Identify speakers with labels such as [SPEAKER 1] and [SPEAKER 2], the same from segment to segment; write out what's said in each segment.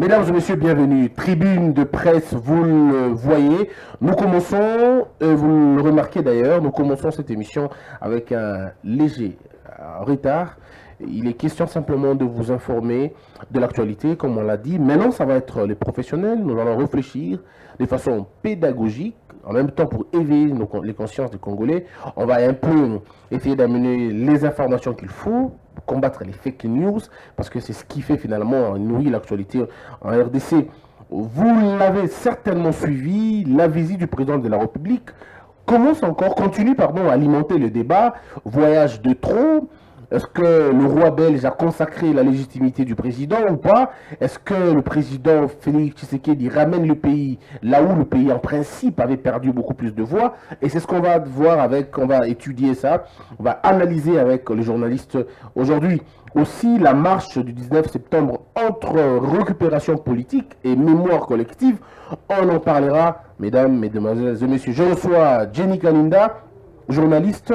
[SPEAKER 1] Mesdames et messieurs, bienvenue. Tribune de presse, vous le voyez. Nous commençons, vous le remarquez d'ailleurs, nous commençons cette émission avec un léger retard. Il est question simplement de vous informer de l'actualité, comme on l'a dit. Maintenant, ça va être les professionnels. Nous allons réfléchir de façon pédagogique, en même temps pour éveiller les consciences des Congolais. On va un peu essayer d'amener les informations qu'il faut, combattre les fake news, parce que c'est ce qui fait finalement nourrir l'actualité en RDC. Vous l'avez certainement suivi, la visite du président de la République continue à alimenter le débat. Voyage de trop. Est-ce que le roi belge a consacré la légitimité du président ou pas? Est-ce que le président Félix Tshisekedi ramène le pays là où le pays en principe avait perdu beaucoup plus de voix? Et c'est ce qu'on va voir on va étudier ça, on va analyser avec les journalistes aujourd'hui. Aussi la marche du 19 septembre entre récupération politique et mémoire collective, on en parlera, mesdames, mesdemoiselles et messieurs. Je reçois Jenny Kalinda, journaliste,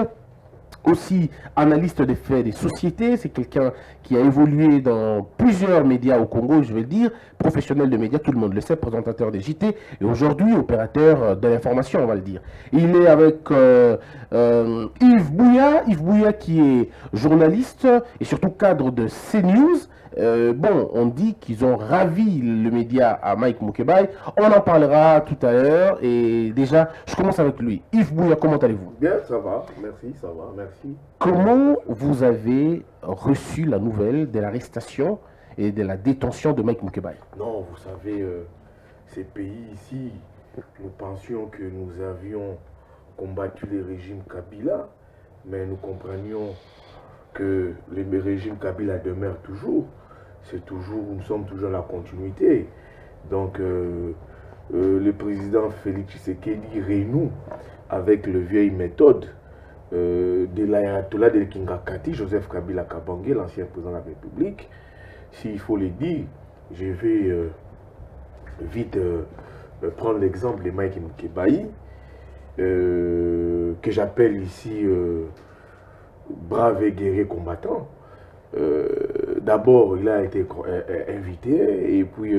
[SPEAKER 1] aussi analyste des faits des sociétés. C'est quelqu'un qui a évolué dans plusieurs médias au Congo, je vais le dire, professionnel de médias, tout le monde le sait, présentateur des JT, et aujourd'hui opérateur de l'information, on va le dire. Il est avec Yves Bouya qui est journaliste et surtout cadre de CNews. On dit qu'ils ont ravi le média à Mike Mukebai. On en parlera tout à l'heure. Et déjà, je commence avec lui. Yves Bouya, comment allez-vous?
[SPEAKER 2] Bien, ça va. Merci, ça va. Merci.
[SPEAKER 1] Comment vous avez reçu la nouvelle de l'arrestation et de la détention de Mike Mukebai?
[SPEAKER 2] Non, vous savez, ces pays ici, nous pensions que nous avions combattu le régime Kabila, mais nous comprenions que le régime Kabila demeure toujours. Nous sommes toujours la continuité. Donc, le président Félix Tshisekedi renoue avec les vieilles méthodes de l'ayatollah de Kingakati, Joseph Kabila Kabange, l'ancien président de la République. S'il faut le dire, je vais vite prendre l'exemple de Mike Mukebai, que j'appelle ici brave et guerrier combattant. D'abord, il a été invité et puis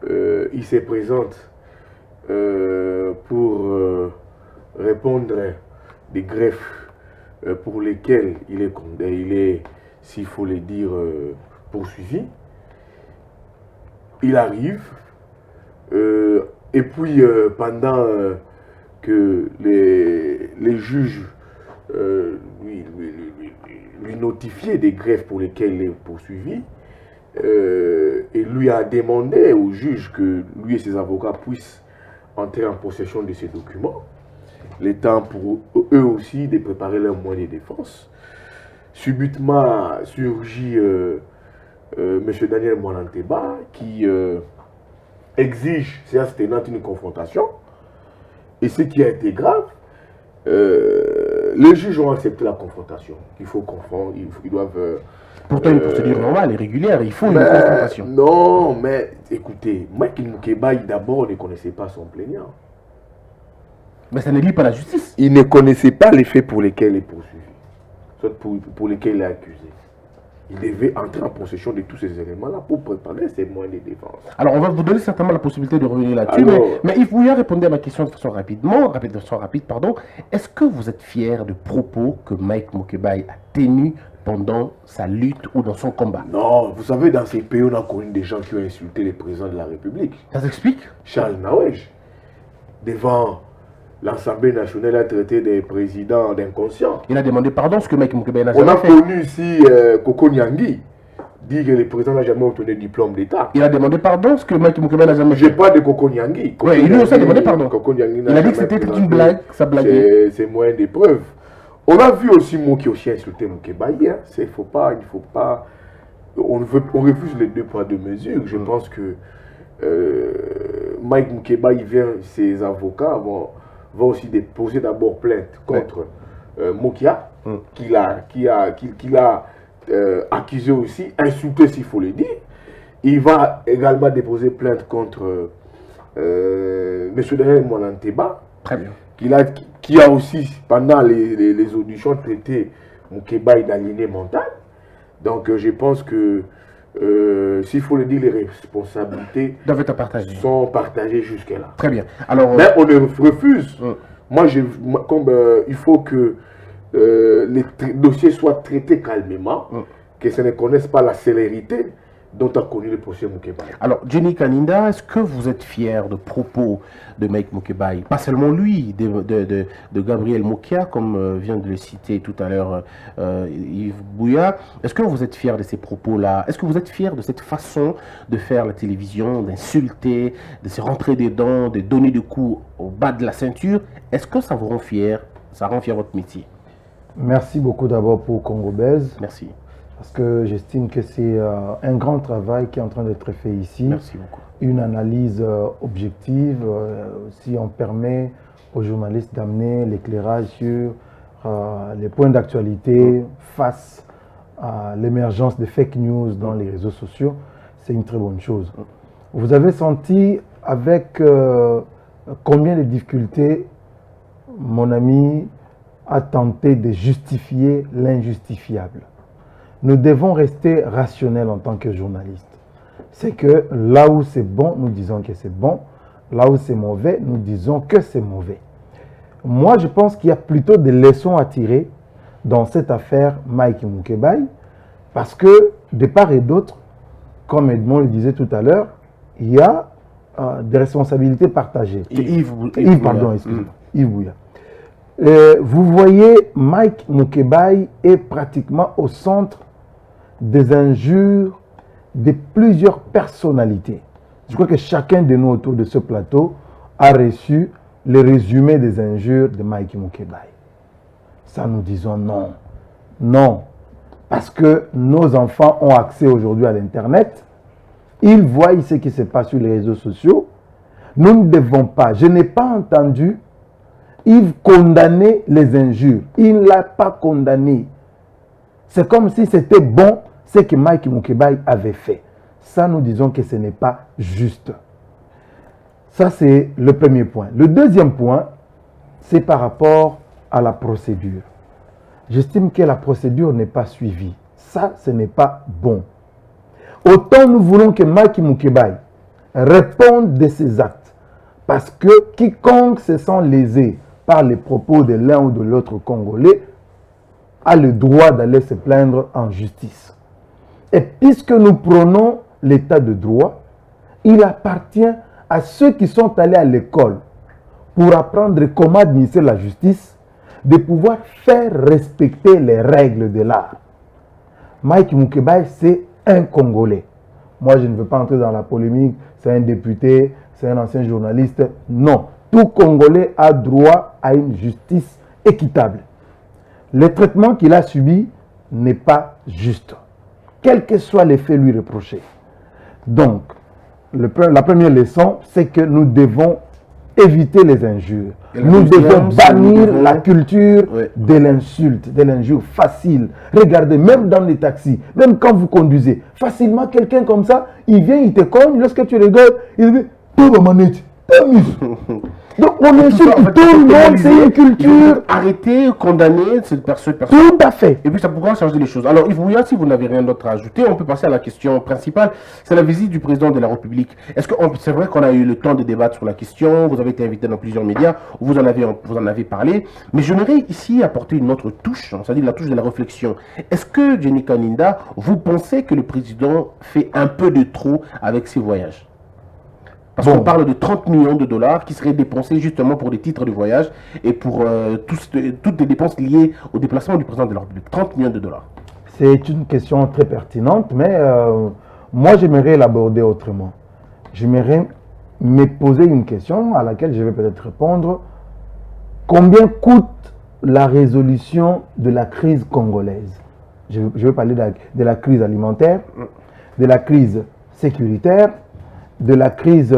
[SPEAKER 2] il se présente pour répondre des greffes pour lesquelles il est, s'il faut le dire, poursuivi. Il arrive et puis pendant que les juges lui notifier des greffes pour lesquelles il est poursuivi, et lui a demandé au juge que lui et ses avocats puissent entrer en possession de ces documents, le temps pour eux aussi de préparer leurs moyens de défense. Subitement surgit M. Daniel Mwananteba qui exige, séance tenante, une confrontation, et ce qui a été grave, les juges ont accepté la confrontation. Il faut confondre, ils doivent...
[SPEAKER 1] Pourtant, une procédure normale et régulière, il faut une confrontation.
[SPEAKER 2] Non, mais écoutez, Mike Mukebai d'abord ne connaissait pas son plaignant.
[SPEAKER 1] Mais ça ne lie pas la justice.
[SPEAKER 2] Il ne connaissait pas les faits pour lesquels il est poursuivi, soit pour lesquels il est accusé. Il devait entrer en possession de tous ces éléments-là pour préparer ses moyens de défense.
[SPEAKER 1] Alors, on va vous donner certainement la possibilité de revenir là-dessus, mais il faut y répondre à ma question de façon rapide. Est-ce que vous êtes fier de propos que Mike Mukebai a tenus pendant sa lutte ou dans son combat?
[SPEAKER 2] Non, vous savez, dans ces pays, on a connu des gens qui ont insulté le président de la République.
[SPEAKER 1] Ça s'explique?
[SPEAKER 2] Charles Nawej, devant l'Assemblée nationale, a traité des présidents d'inconscients.
[SPEAKER 1] Il a demandé pardon, ce que Mike Mukebai n'a jamais fait.
[SPEAKER 2] On a connu ici Koko Nyangi, dit que le président n'a jamais obtenu de diplôme d'État.
[SPEAKER 1] Il a demandé pardon, ce que Mike Mukebai n'a jamais fait.
[SPEAKER 2] Je parle de Koko Nyangi.
[SPEAKER 1] Oui, il lui aussi a demandé pardon.
[SPEAKER 2] Il
[SPEAKER 1] a dit que c'était une blague, ça blaguait.
[SPEAKER 2] C'est moyen de preuve. On a vu aussi moi qui aussi insulté Mukebai. Hein. On refuse les deux poids deux mesures. Je pense que Mike Mukebai vient, ses avocats vont aussi déposer d'abord plainte contre Mokia, qu'il a accusé aussi, insulté s'il faut le dire. Il va également déposer plainte contre M. Daniel Mwananteba.
[SPEAKER 1] Très bien.
[SPEAKER 2] Qui a aussi, pendant les auditions, traité Mukebai d'aliéné mental. Donc je pense que s'il faut le dire, les responsabilités
[SPEAKER 1] doivent être partagées.
[SPEAKER 2] Sont partagées jusque-là.
[SPEAKER 1] Très bien. Alors,
[SPEAKER 2] mais on ne refuse. Moi, comme il faut que les dossiers soient traités calmement, que ça ne connaisse pas la célérité dont a connu le procès Mukebai.
[SPEAKER 1] Alors, Jenny Kaninda, est-ce que vous êtes fier de propos de Mike Mukebai? Pas seulement lui, de Gabriel Mokia, comme vient de le citer tout à l'heure Yves Bouya. Est-ce que vous êtes fier de ces propos-là? Est-ce que vous êtes fier de cette façon de faire la télévision, d'insulter, de se rentrer dedans, de donner des coups au bas de la ceinture? Est-ce que ça vous rend fier? Ça rend fier votre métier?
[SPEAKER 3] Merci beaucoup d'abord pour Congo Buzz.
[SPEAKER 1] Merci.
[SPEAKER 3] Parce que j'estime que c'est un grand travail qui est en train d'être fait ici.
[SPEAKER 1] Merci beaucoup.
[SPEAKER 3] Une analyse objective, si on permet aux journalistes d'amener l'éclairage sur les points d'actualité face à l'émergence des fake news dans les réseaux sociaux, c'est une très bonne chose. Vous avez senti avec combien de difficultés mon ami a tenté de justifier l'injustifiable. Nous devons rester rationnels en tant que journalistes. C'est que là où c'est bon, nous disons que c'est bon. Là où c'est mauvais, nous disons que c'est mauvais. Moi, je pense qu'il y a plutôt des leçons à tirer dans cette affaire Mike Mukebai, parce que de part et d'autre, comme Edmond le disait tout à l'heure, il y a des responsabilités partagées.
[SPEAKER 1] Yves
[SPEAKER 3] Bouya. Vous voyez, Mike Mukebai est pratiquement au centre des injures de plusieurs personnalités. Je crois que chacun de nous autour de ce plateau a reçu le résumé des injures de Mike Mukebai. Ça, nous disons non. Non. Parce que nos enfants ont accès aujourd'hui à l'Internet. Ils voient ce qui se passe sur les réseaux sociaux. Nous ne devons pas. Je n'ai pas entendu Yves condamner les injures. Il ne l'a pas condamné. C'est comme si c'était bon ce que Mike Mukebai avait fait. Ça, nous disons que ce n'est pas juste. Ça, c'est le premier point. Le deuxième point, c'est par rapport à la procédure. J'estime que la procédure n'est pas suivie. Ça, ce n'est pas bon. Autant nous voulons que Mike Mukebai réponde de ses actes. Parce que quiconque se sent lésé par les propos de l'un ou de l'autre Congolais a le droit d'aller se plaindre en justice. Et puisque nous prenons l'état de droit, il appartient à ceux qui sont allés à l'école pour apprendre comment administrer la justice de pouvoir faire respecter les règles de l'art. Mike Mukebai, c'est un Congolais. Moi, je ne veux pas entrer dans la polémique, c'est un député, c'est un ancien journaliste. Non, tout Congolais a droit à une justice équitable. Le traitement qu'il a subi n'est pas juste, quels que soient les faits lui reprochés. Donc, la première leçon, c'est que nous devons éviter les injures. Nous devons bannir la culture de l'insulte, de l'injure facile. Regardez, même dans les taxis, même quand vous conduisez, facilement quelqu'un comme ça, il vient, il te cogne, lorsque tu regardes, il dit « Toi, ma manette, t'amuses ». Donc on insulte tout le monde, c'est une culture.
[SPEAKER 1] Arrêtez, condamner cette personne.
[SPEAKER 3] Tout à fait.
[SPEAKER 1] Et puis ça pourra changer les choses. Alors Yves Bouya, si vous n'avez rien d'autre à ajouter, on peut passer à la question principale. C'est la visite du président de la République. Est-ce que c'est vrai qu'on a eu le temps de débattre sur la question? Vous avez été invité dans plusieurs médias, vous en avez parlé. Mais j'aimerais ici apporter une autre touche, c'est-à-dire la touche de la réflexion. Est-ce que Jenny Kaninda, vous pensez que le président fait un peu de trop avec ses voyages? Parce qu'on parle de 30 millions de dollars qui seraient dépensés justement pour des titres de voyage et pour toutes les dépenses liées au déplacement du président de la République. 30 millions de dollars.
[SPEAKER 3] C'est une question très pertinente, mais moi j'aimerais l'aborder autrement. J'aimerais me poser une question à laquelle je vais peut-être répondre. Combien coûte la résolution de la crise congolaise? Je vais parler de la crise alimentaire, de la crise sécuritaire, de la crise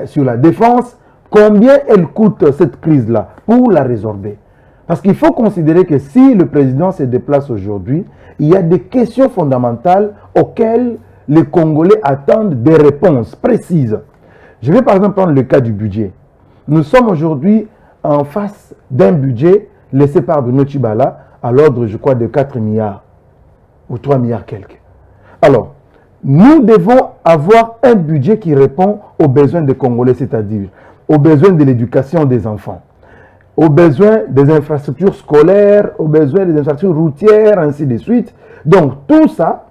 [SPEAKER 3] sur la défense. Combien elle coûte cette crise-là pour la résorber? Parce qu'il faut considérer que si le président se déplace aujourd'hui, il y a des questions fondamentales auxquelles les Congolais attendent des réponses précises. Je vais par exemple prendre le cas du budget. Nous sommes aujourd'hui en face d'un budget laissé par Bruno Tshibala à l'ordre, je crois, de 4 milliards ou 3 milliards quelques. Alors, nous devons avoir un budget qui répond aux besoins des Congolais, c'est-à-dire aux besoins de l'éducation des enfants, aux besoins des infrastructures scolaires, aux besoins des infrastructures routières, ainsi de suite. Donc, tout ça,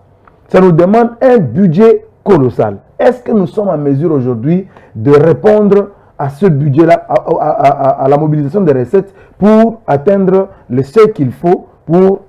[SPEAKER 3] ça nous demande un budget colossal. Est-ce que nous sommes en mesure aujourd'hui de répondre à ce budget-là, à la mobilisation des recettes pour atteindre le seuil qu'il faut pour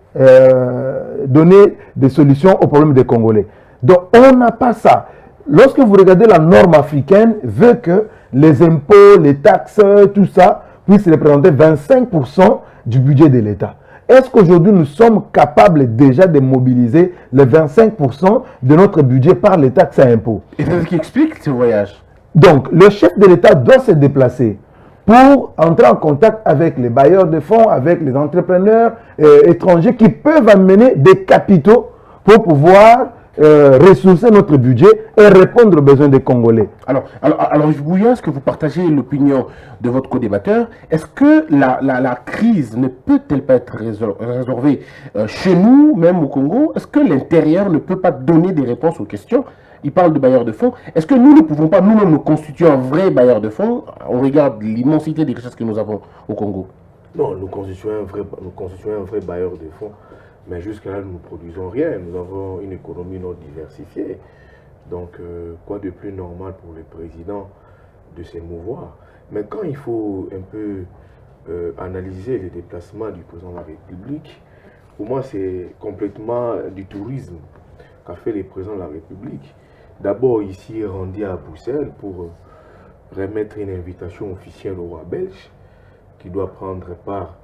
[SPEAKER 3] donner des solutions aux problèmes des Congolais? Donc, on n'a pas ça. Lorsque vous regardez la norme africaine, veut que les impôts, les taxes, tout ça, puissent représenter 25% du budget de l'État. Est-ce qu'aujourd'hui, nous sommes capables déjà de mobiliser les 25% de notre budget par les taxes et impôts?
[SPEAKER 1] Et c'est ce qui explique ce voyage.
[SPEAKER 3] Donc, le chef de l'État doit se déplacer pour entrer en contact avec les bailleurs de fonds, avec les entrepreneurs étrangers qui peuvent amener des capitaux pour pouvoir ressourcer notre budget et répondre aux besoins des Congolais.
[SPEAKER 1] Alors Yves Bouya, est-ce que vous partagez l'opinion de votre co-débatteur? Est-ce que la crise ne peut-elle pas être résolvée chez nous, même au Congo? Est-ce que l'intérieur ne peut pas donner des réponses aux questions? Il parle de bailleurs de fonds. Est-ce que nous ne pouvons pas nous-mêmes nous constituer un vrai bailleur de fonds au regard de l'immensité des richesses que nous avons au Congo?
[SPEAKER 2] Non, nous constituons un vrai bailleur de fonds. Mais jusqu'à là, nous ne produisons rien. Nous avons une économie non diversifiée. Donc, quoi de plus normal pour le président de s'émouvoir? Mais quand il faut un peu analyser les déplacements du président de la République, pour moi, c'est complètement du tourisme qu'a fait le président de la République. D'abord, ici, rendu à Bruxelles pour remettre une invitation officielle au roi belge qui doit prendre part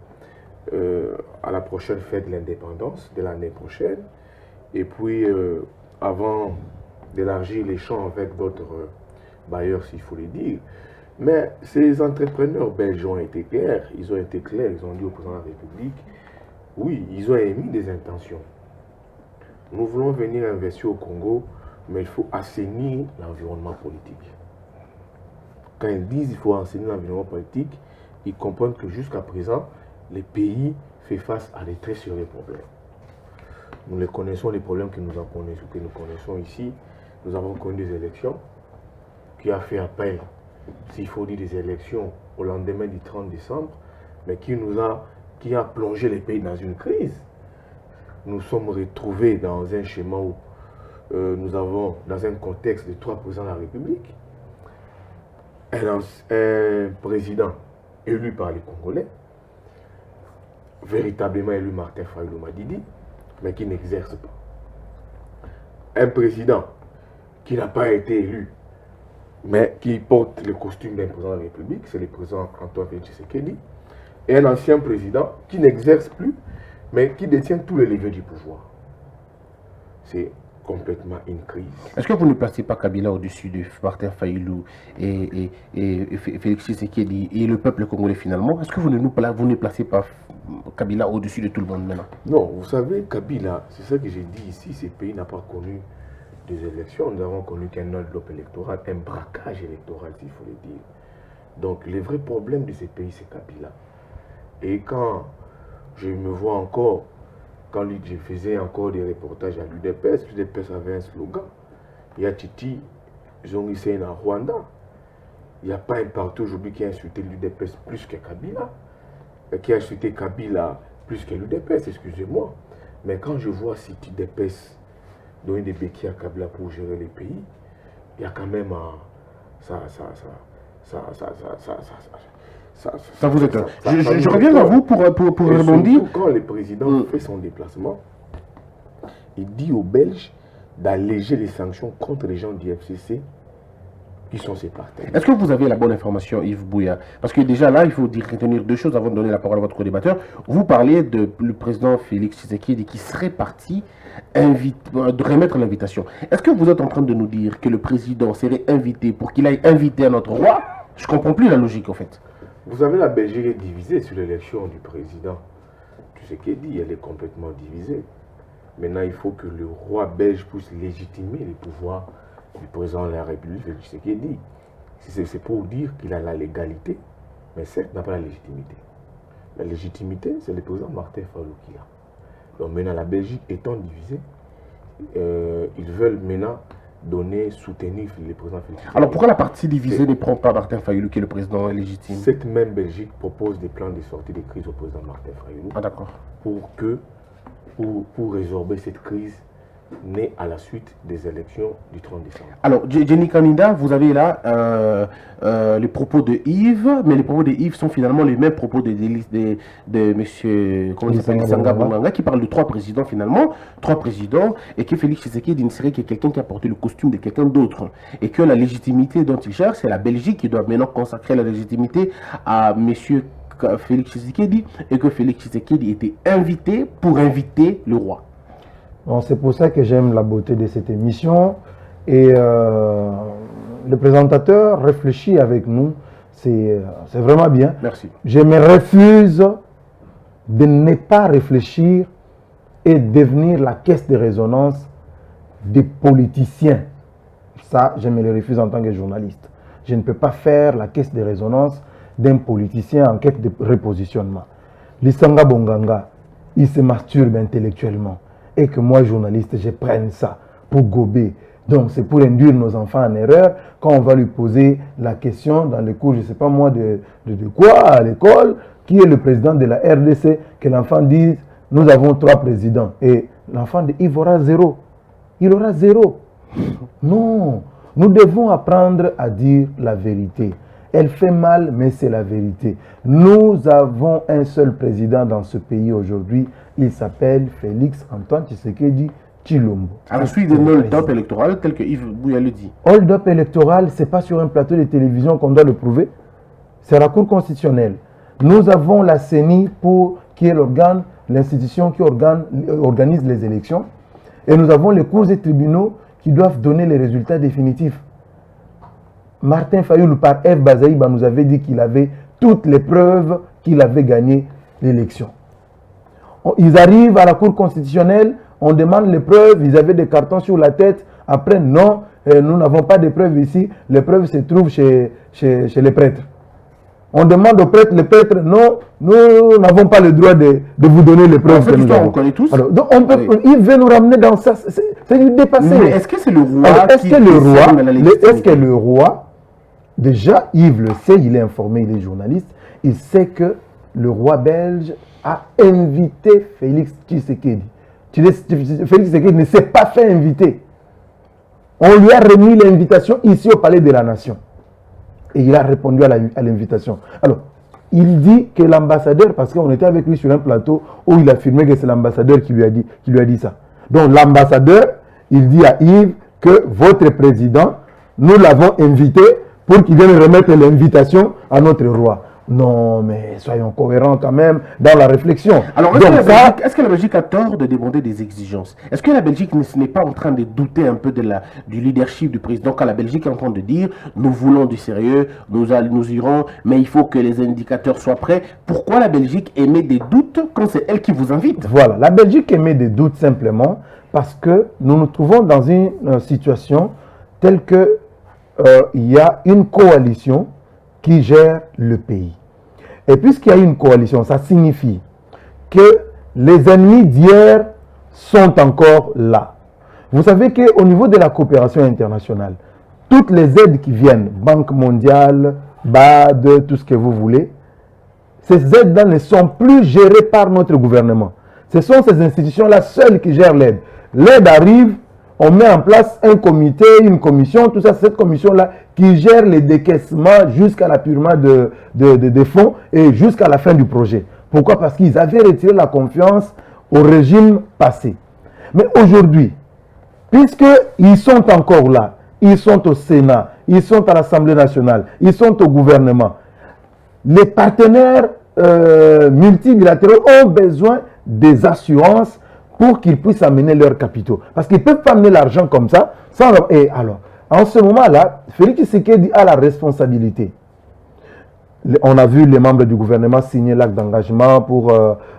[SPEAKER 2] à la prochaine fête de l'indépendance de l'année prochaine. Et puis, avant d'élargir les champs avec d'autres bailleurs, s'il faut le dire. Mais ces entrepreneurs belges ont été clairs. Ils ont été clairs. Ils ont dit au président de la République, oui, ils ont émis des intentions. Nous voulons venir investir au Congo, mais il faut assainir l'environnement politique. Quand ils disent qu'il faut assainir l'environnement politique, ils comprennent que jusqu'à présent, les pays font face à des très sérieux problèmes. Nous les connaissons, les problèmes que nous connaissons ici. Nous avons connu des élections qui a fait appel, s'il faut dire des élections, au lendemain du 30 décembre, mais qui a plongé les pays dans une crise. Nous sommes retrouvés dans un schéma où nous avons, dans un contexte de 3 présidents de la République, un président élu par les Congolais, véritablement élu Martin Fayulu Madidi, mais qui n'exerce pas. Un président qui n'a pas été élu, mais qui porte le costume d'un président de la République, c'est le président Antoine Félix Tshisekedi, et un ancien président qui n'exerce plus, mais qui détient tous les leviers du pouvoir. C'est complètement une crise.
[SPEAKER 1] Est-ce que vous ne placez pas Kabila au-dessus de Martin Fayulu et Félix Tshisekedi et le peuple congolais finalement? Est-ce que vous ne placez pas Kabila au-dessus de tout le monde maintenant?
[SPEAKER 2] Non, vous savez, Kabila, c'est ça que j'ai dit ici, ce pays n'a pas connu des élections. Nous avons connu qu'un enveloppe électoral, un braquage électoral, s'il faut le dire. Donc, le vrai problème de ce pays, c'est Kabila. Et quand je me vois encore, quand je faisais encore des reportages à l'UDPS, l'UDPS avait un slogan. Il y a Titi Zongisen à Rwanda. Il n'y a pas un parti aujourd'hui qui a insulté l'UDPS plus que Kabila. Qui a insulté Kabila plus que l'UDPS, excusez-moi. Mais quand je vois cet UDPS donner des béquilles à Kabila pour gérer les pays, il y a quand même
[SPEAKER 1] ça vous étonne. Je reviens vers vous pour rebondir.
[SPEAKER 2] Quand le président fait son déplacement, il dit aux Belges d'alléger les sanctions contre les gens du FCC qui sont ses partenaires.
[SPEAKER 1] Est-ce que vous avez la bonne information, Yves Bouya? Parce que déjà là, il faut retenir 2 choses avant de donner la parole à votre co-débatteur. Vous parlez de le président Félix Tshisekedi qui serait parti de remettre l'invitation. Est-ce que vous êtes en train de nous dire que le président serait invité pour qu'il aille inviter notre roi? Je ne comprends plus la logique en fait.
[SPEAKER 2] Vous savez, la Belgique est divisée sur l'élection du président. Tshisekedi, elle est complètement divisée. Maintenant, il faut que le roi belge puisse légitimer les pouvoirs du président de la République, Tshisekedi. C'est pour dire qu'il a la légalité, mais certes, n'a pas la légitimité. La légitimité, c'est le président Martin Fayulu qui a. Donc maintenant, la Belgique étant divisée, ils veulent maintenant soutenir le président Félix.
[SPEAKER 1] Alors pourquoi la partie divisée ne prend pas Martin Fayulu qui est le président légitime?
[SPEAKER 2] Cette même Belgique propose des plans de sortie de crise au président Martin Fayulu.
[SPEAKER 1] Ah d'accord.
[SPEAKER 2] Pour résorber cette crise née à la suite des élections du 30 décembre.
[SPEAKER 1] Alors, Jenny Kanida, vous avez là les propos de Yves, mais les propos de Yves sont finalement les mêmes propos de M. Lisanga Bonganga, qui parle de 3 présidents finalement, 3 présidents, et que Félix Tshisekedi serait quelqu'un qui a porté le costume de quelqu'un d'autre, et que la légitimité dont il cherche, c'est la Belgique qui doit maintenant consacrer la légitimité à M. Félix Tshisekedi, et que Félix Tshisekedi était invité pour inviter le roi.
[SPEAKER 3] Bon, c'est pour ça que j'aime la beauté de cette émission. Et le présentateur réfléchit avec nous. C'est vraiment bien.
[SPEAKER 1] Merci.
[SPEAKER 3] Je me refuse de ne pas réfléchir et devenir la caisse de résonance des politiciens. Ça, je me le refuse en tant que journaliste. Je ne peux pas faire la caisse de résonance d'un politicien en quête de repositionnement. Lisanga Bonganga, il se masturbe intellectuellement. Et que moi, journaliste, je prenne ça pour gober. Donc, c'est pour induire nos enfants en erreur quand on va lui poser la question dans les cours, je ne sais pas moi, de quoi à l'école, qui est le président de la RDC, que l'enfant dise, nous avons 3 présidents. Et l'enfant dit, il aura 0. Il aura 0. Non, nous devons apprendre à dire la vérité. Elle fait mal, mais c'est la vérité. Nous avons un seul président dans ce pays aujourd'hui. Il s'appelle Félix Antoine Tshisekedi Tshilombo.
[SPEAKER 1] À la suite d'un hold-up électoral, tel que Yves Bouya le dit.
[SPEAKER 3] Hold-up électoral, ce n'est pas sur un plateau de télévision qu'on doit le prouver. C'est la Cour constitutionnelle. Nous avons la CENI qui est l'organe, l'institution qui organise les élections. Et nous avons les cours et tribunaux qui doivent donner les résultats définitifs. Martin Fayulu par F. Bazaïba nous avait dit qu'il avait toutes les preuves qu'il avait gagné l'élection. Ils arrivent à la Cour constitutionnelle, on demande les preuves, ils avaient des cartons sur la tête. Après, non, nous n'avons pas de preuves ici, les preuves se trouvent chez les prêtres. On demande aux prêtres, les prêtres, non, nous n'avons pas le droit de vous donner les preuves que nous avons.
[SPEAKER 1] On connaît tous.
[SPEAKER 3] Alors, donc il veut nous ramener dans ça, c'est du dépassé.
[SPEAKER 1] Mais est-ce que c'est le roi
[SPEAKER 3] Est-ce que le roi, déjà, Yves le sait, il est informé, il est journaliste, il sait que le roi belge a invité Félix Tshisekedi. Félix Tshisekedi ne s'est pas fait inviter. On lui a remis l'invitation ici au Palais de la Nation. Et il a répondu à l'invitation. Alors, il dit que l'ambassadeur, parce qu'on était avec lui sur un plateau où il affirmait que c'est l'ambassadeur qui lui a dit ça. Donc l'ambassadeur, il dit à Yves que votre président, nous l'avons invité pour qu'il vienne remettre l'invitation à notre roi. Non, mais soyons cohérents quand même dans la réflexion.
[SPEAKER 1] Alors, est-ce que la Belgique a tort de demander des exigences? Est-ce que la Belgique n'est pas en train de douter un peu du leadership du président quand la Belgique est en train de dire nous voulons du sérieux, nous irons, mais il faut que les indicateurs soient prêts? Pourquoi la Belgique émet des doutes quand c'est elle qui vous invite?
[SPEAKER 3] Voilà, la Belgique émet des doutes simplement parce que nous nous trouvons dans une situation telle que il y a une coalition qui gère le pays. Et puisqu'il y a une coalition, ça signifie que les ennemis d'hier sont encore là. Vous savez qu'au niveau de la coopération internationale, toutes les aides qui viennent, Banque mondiale, BAD, tout ce que vous voulez, ces aides-là ne sont plus gérées par notre gouvernement. Ce sont ces institutions-là seules qui gèrent l'aide. L'aide arrive, on met en place un comité, une commission, tout ça, cette commission-là qui gère les décaissements jusqu'à l'appurement des fonds et jusqu'à la fin du projet. Pourquoi? Parce qu'ils avaient retiré la confiance au régime passé. Mais aujourd'hui, puisqu'ils sont encore là, ils sont au Sénat, ils sont à l'Assemblée nationale, ils sont au gouvernement, les partenaires multilatéraux ont besoin des assurances pour qu'ils puissent amener leurs capitaux. Parce qu'ils ne peuvent pas amener l'argent comme ça. Et alors, en ce moment-là, Félix Tshisekedi a la responsabilité. On a vu les membres du gouvernement signer l'acte d'engagement pour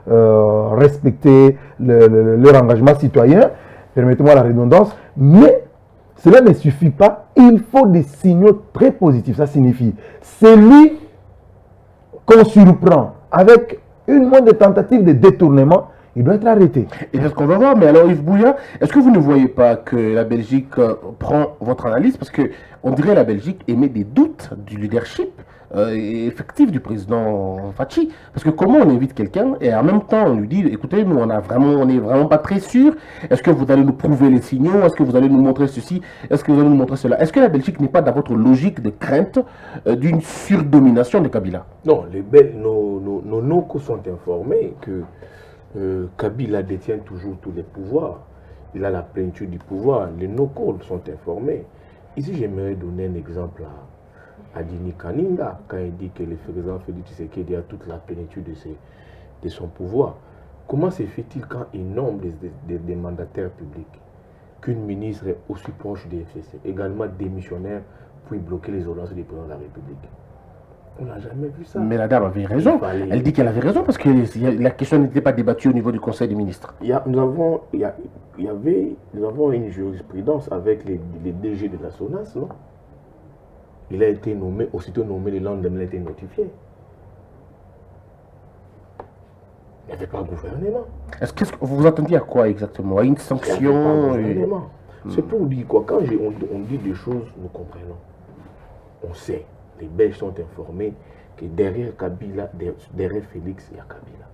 [SPEAKER 3] respecter leur engagement citoyen. Permettez-moi la redondance. Mais cela ne suffit pas. Il faut des signaux très positifs. Ça signifie, c'est lui qu'on surprend avec une moindre tentative de détournement. il doit être arrêté.
[SPEAKER 1] Et c'est ce qu'on va voir. Mais alors, Yves Bouya, est-ce que vous ne voyez pas que la Belgique prend votre analyse? Parce qu'on dirait que la Belgique émet des doutes du leadership effectif du président Fachi. Parce que comment on invite quelqu'un et en même temps on lui dit, écoutez, nous on n'est vraiment pas très sûr. Est-ce que vous allez nous prouver les signaux? Est-ce que vous allez nous montrer ceci? Est-ce que vous allez nous montrer cela? Est-ce que la Belgique n'est pas dans votre logique de crainte d'une surdomination de Kabila?
[SPEAKER 2] Non, nos locaux sont informés que Kabila détient toujours tous les pouvoirs. Il a la plénitude du pouvoir. Les locaux sont informés. Ici, j'aimerais donner un exemple à Dini Kaninga, quand il dit que le président Félix Tshisekedi a toute la plénitude de son pouvoir. Comment se fait-il quand il nomme des mandataires publics qu'une ministre est aussi proche des FCC, également démissionnaire, pour bloquer les ordonnances du président de la République? On n'a jamais vu ça.
[SPEAKER 1] Mais la dame avait raison. Elle dit qu'elle avait raison parce que la question n'était pas débattue au niveau du Conseil des ministres.
[SPEAKER 2] Nous avons une jurisprudence avec les DG de la SONAS, non? Il a été nommé, aussitôt nommé, le lendemain, il a été notifié. Il n'y avait pas de gouvernement.
[SPEAKER 1] Qu'est-ce que vous vous attendiez à quoi exactement? À une sanction?
[SPEAKER 2] C'est pour dire quoi? Quand on dit des choses, nous comprenons. On sait. Les Belges sont informés que derrière Kabila, derrière Félix, il y a Kabila.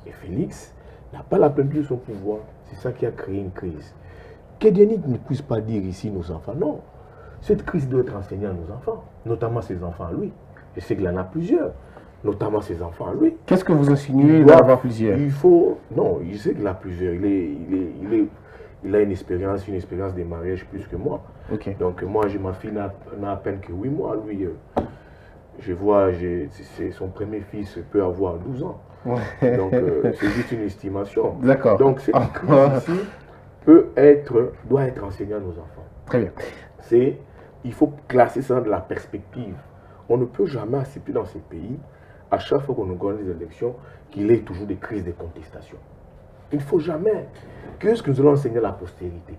[SPEAKER 2] Et Félix n'a pas la plénitude de son pouvoir. C'est ça qui a créé une crise. Que Denis ne puisse pas dire ici nos enfants. Non. Cette crise doit être enseignée à nos enfants, notamment ses enfants à lui. Je sais qu'il en a plusieurs, notamment ses enfants à lui.
[SPEAKER 1] Qu'est-ce que vous insinuez d'avoir plusieurs?
[SPEAKER 2] Non, il sait qu'il a plusieurs. Il a une expérience de mariage plus que moi.
[SPEAKER 1] Okay.
[SPEAKER 2] Donc moi, ma fille n'a à peine que 8 mois. Lui, son premier fils peut avoir 12 ans. Ouais. Donc c'est juste une estimation.
[SPEAKER 1] D'accord.
[SPEAKER 2] Donc cette crise ici doit être enseignée à nos enfants.
[SPEAKER 1] Très bien.
[SPEAKER 2] Il faut classer ça dans la perspective. On ne peut jamais accepter dans ces pays, à chaque fois qu'on organise des élections, qu'il y ait toujours des crises de contestation. Il ne faut jamais. Qu'est-ce que nous allons enseigner à la postérité?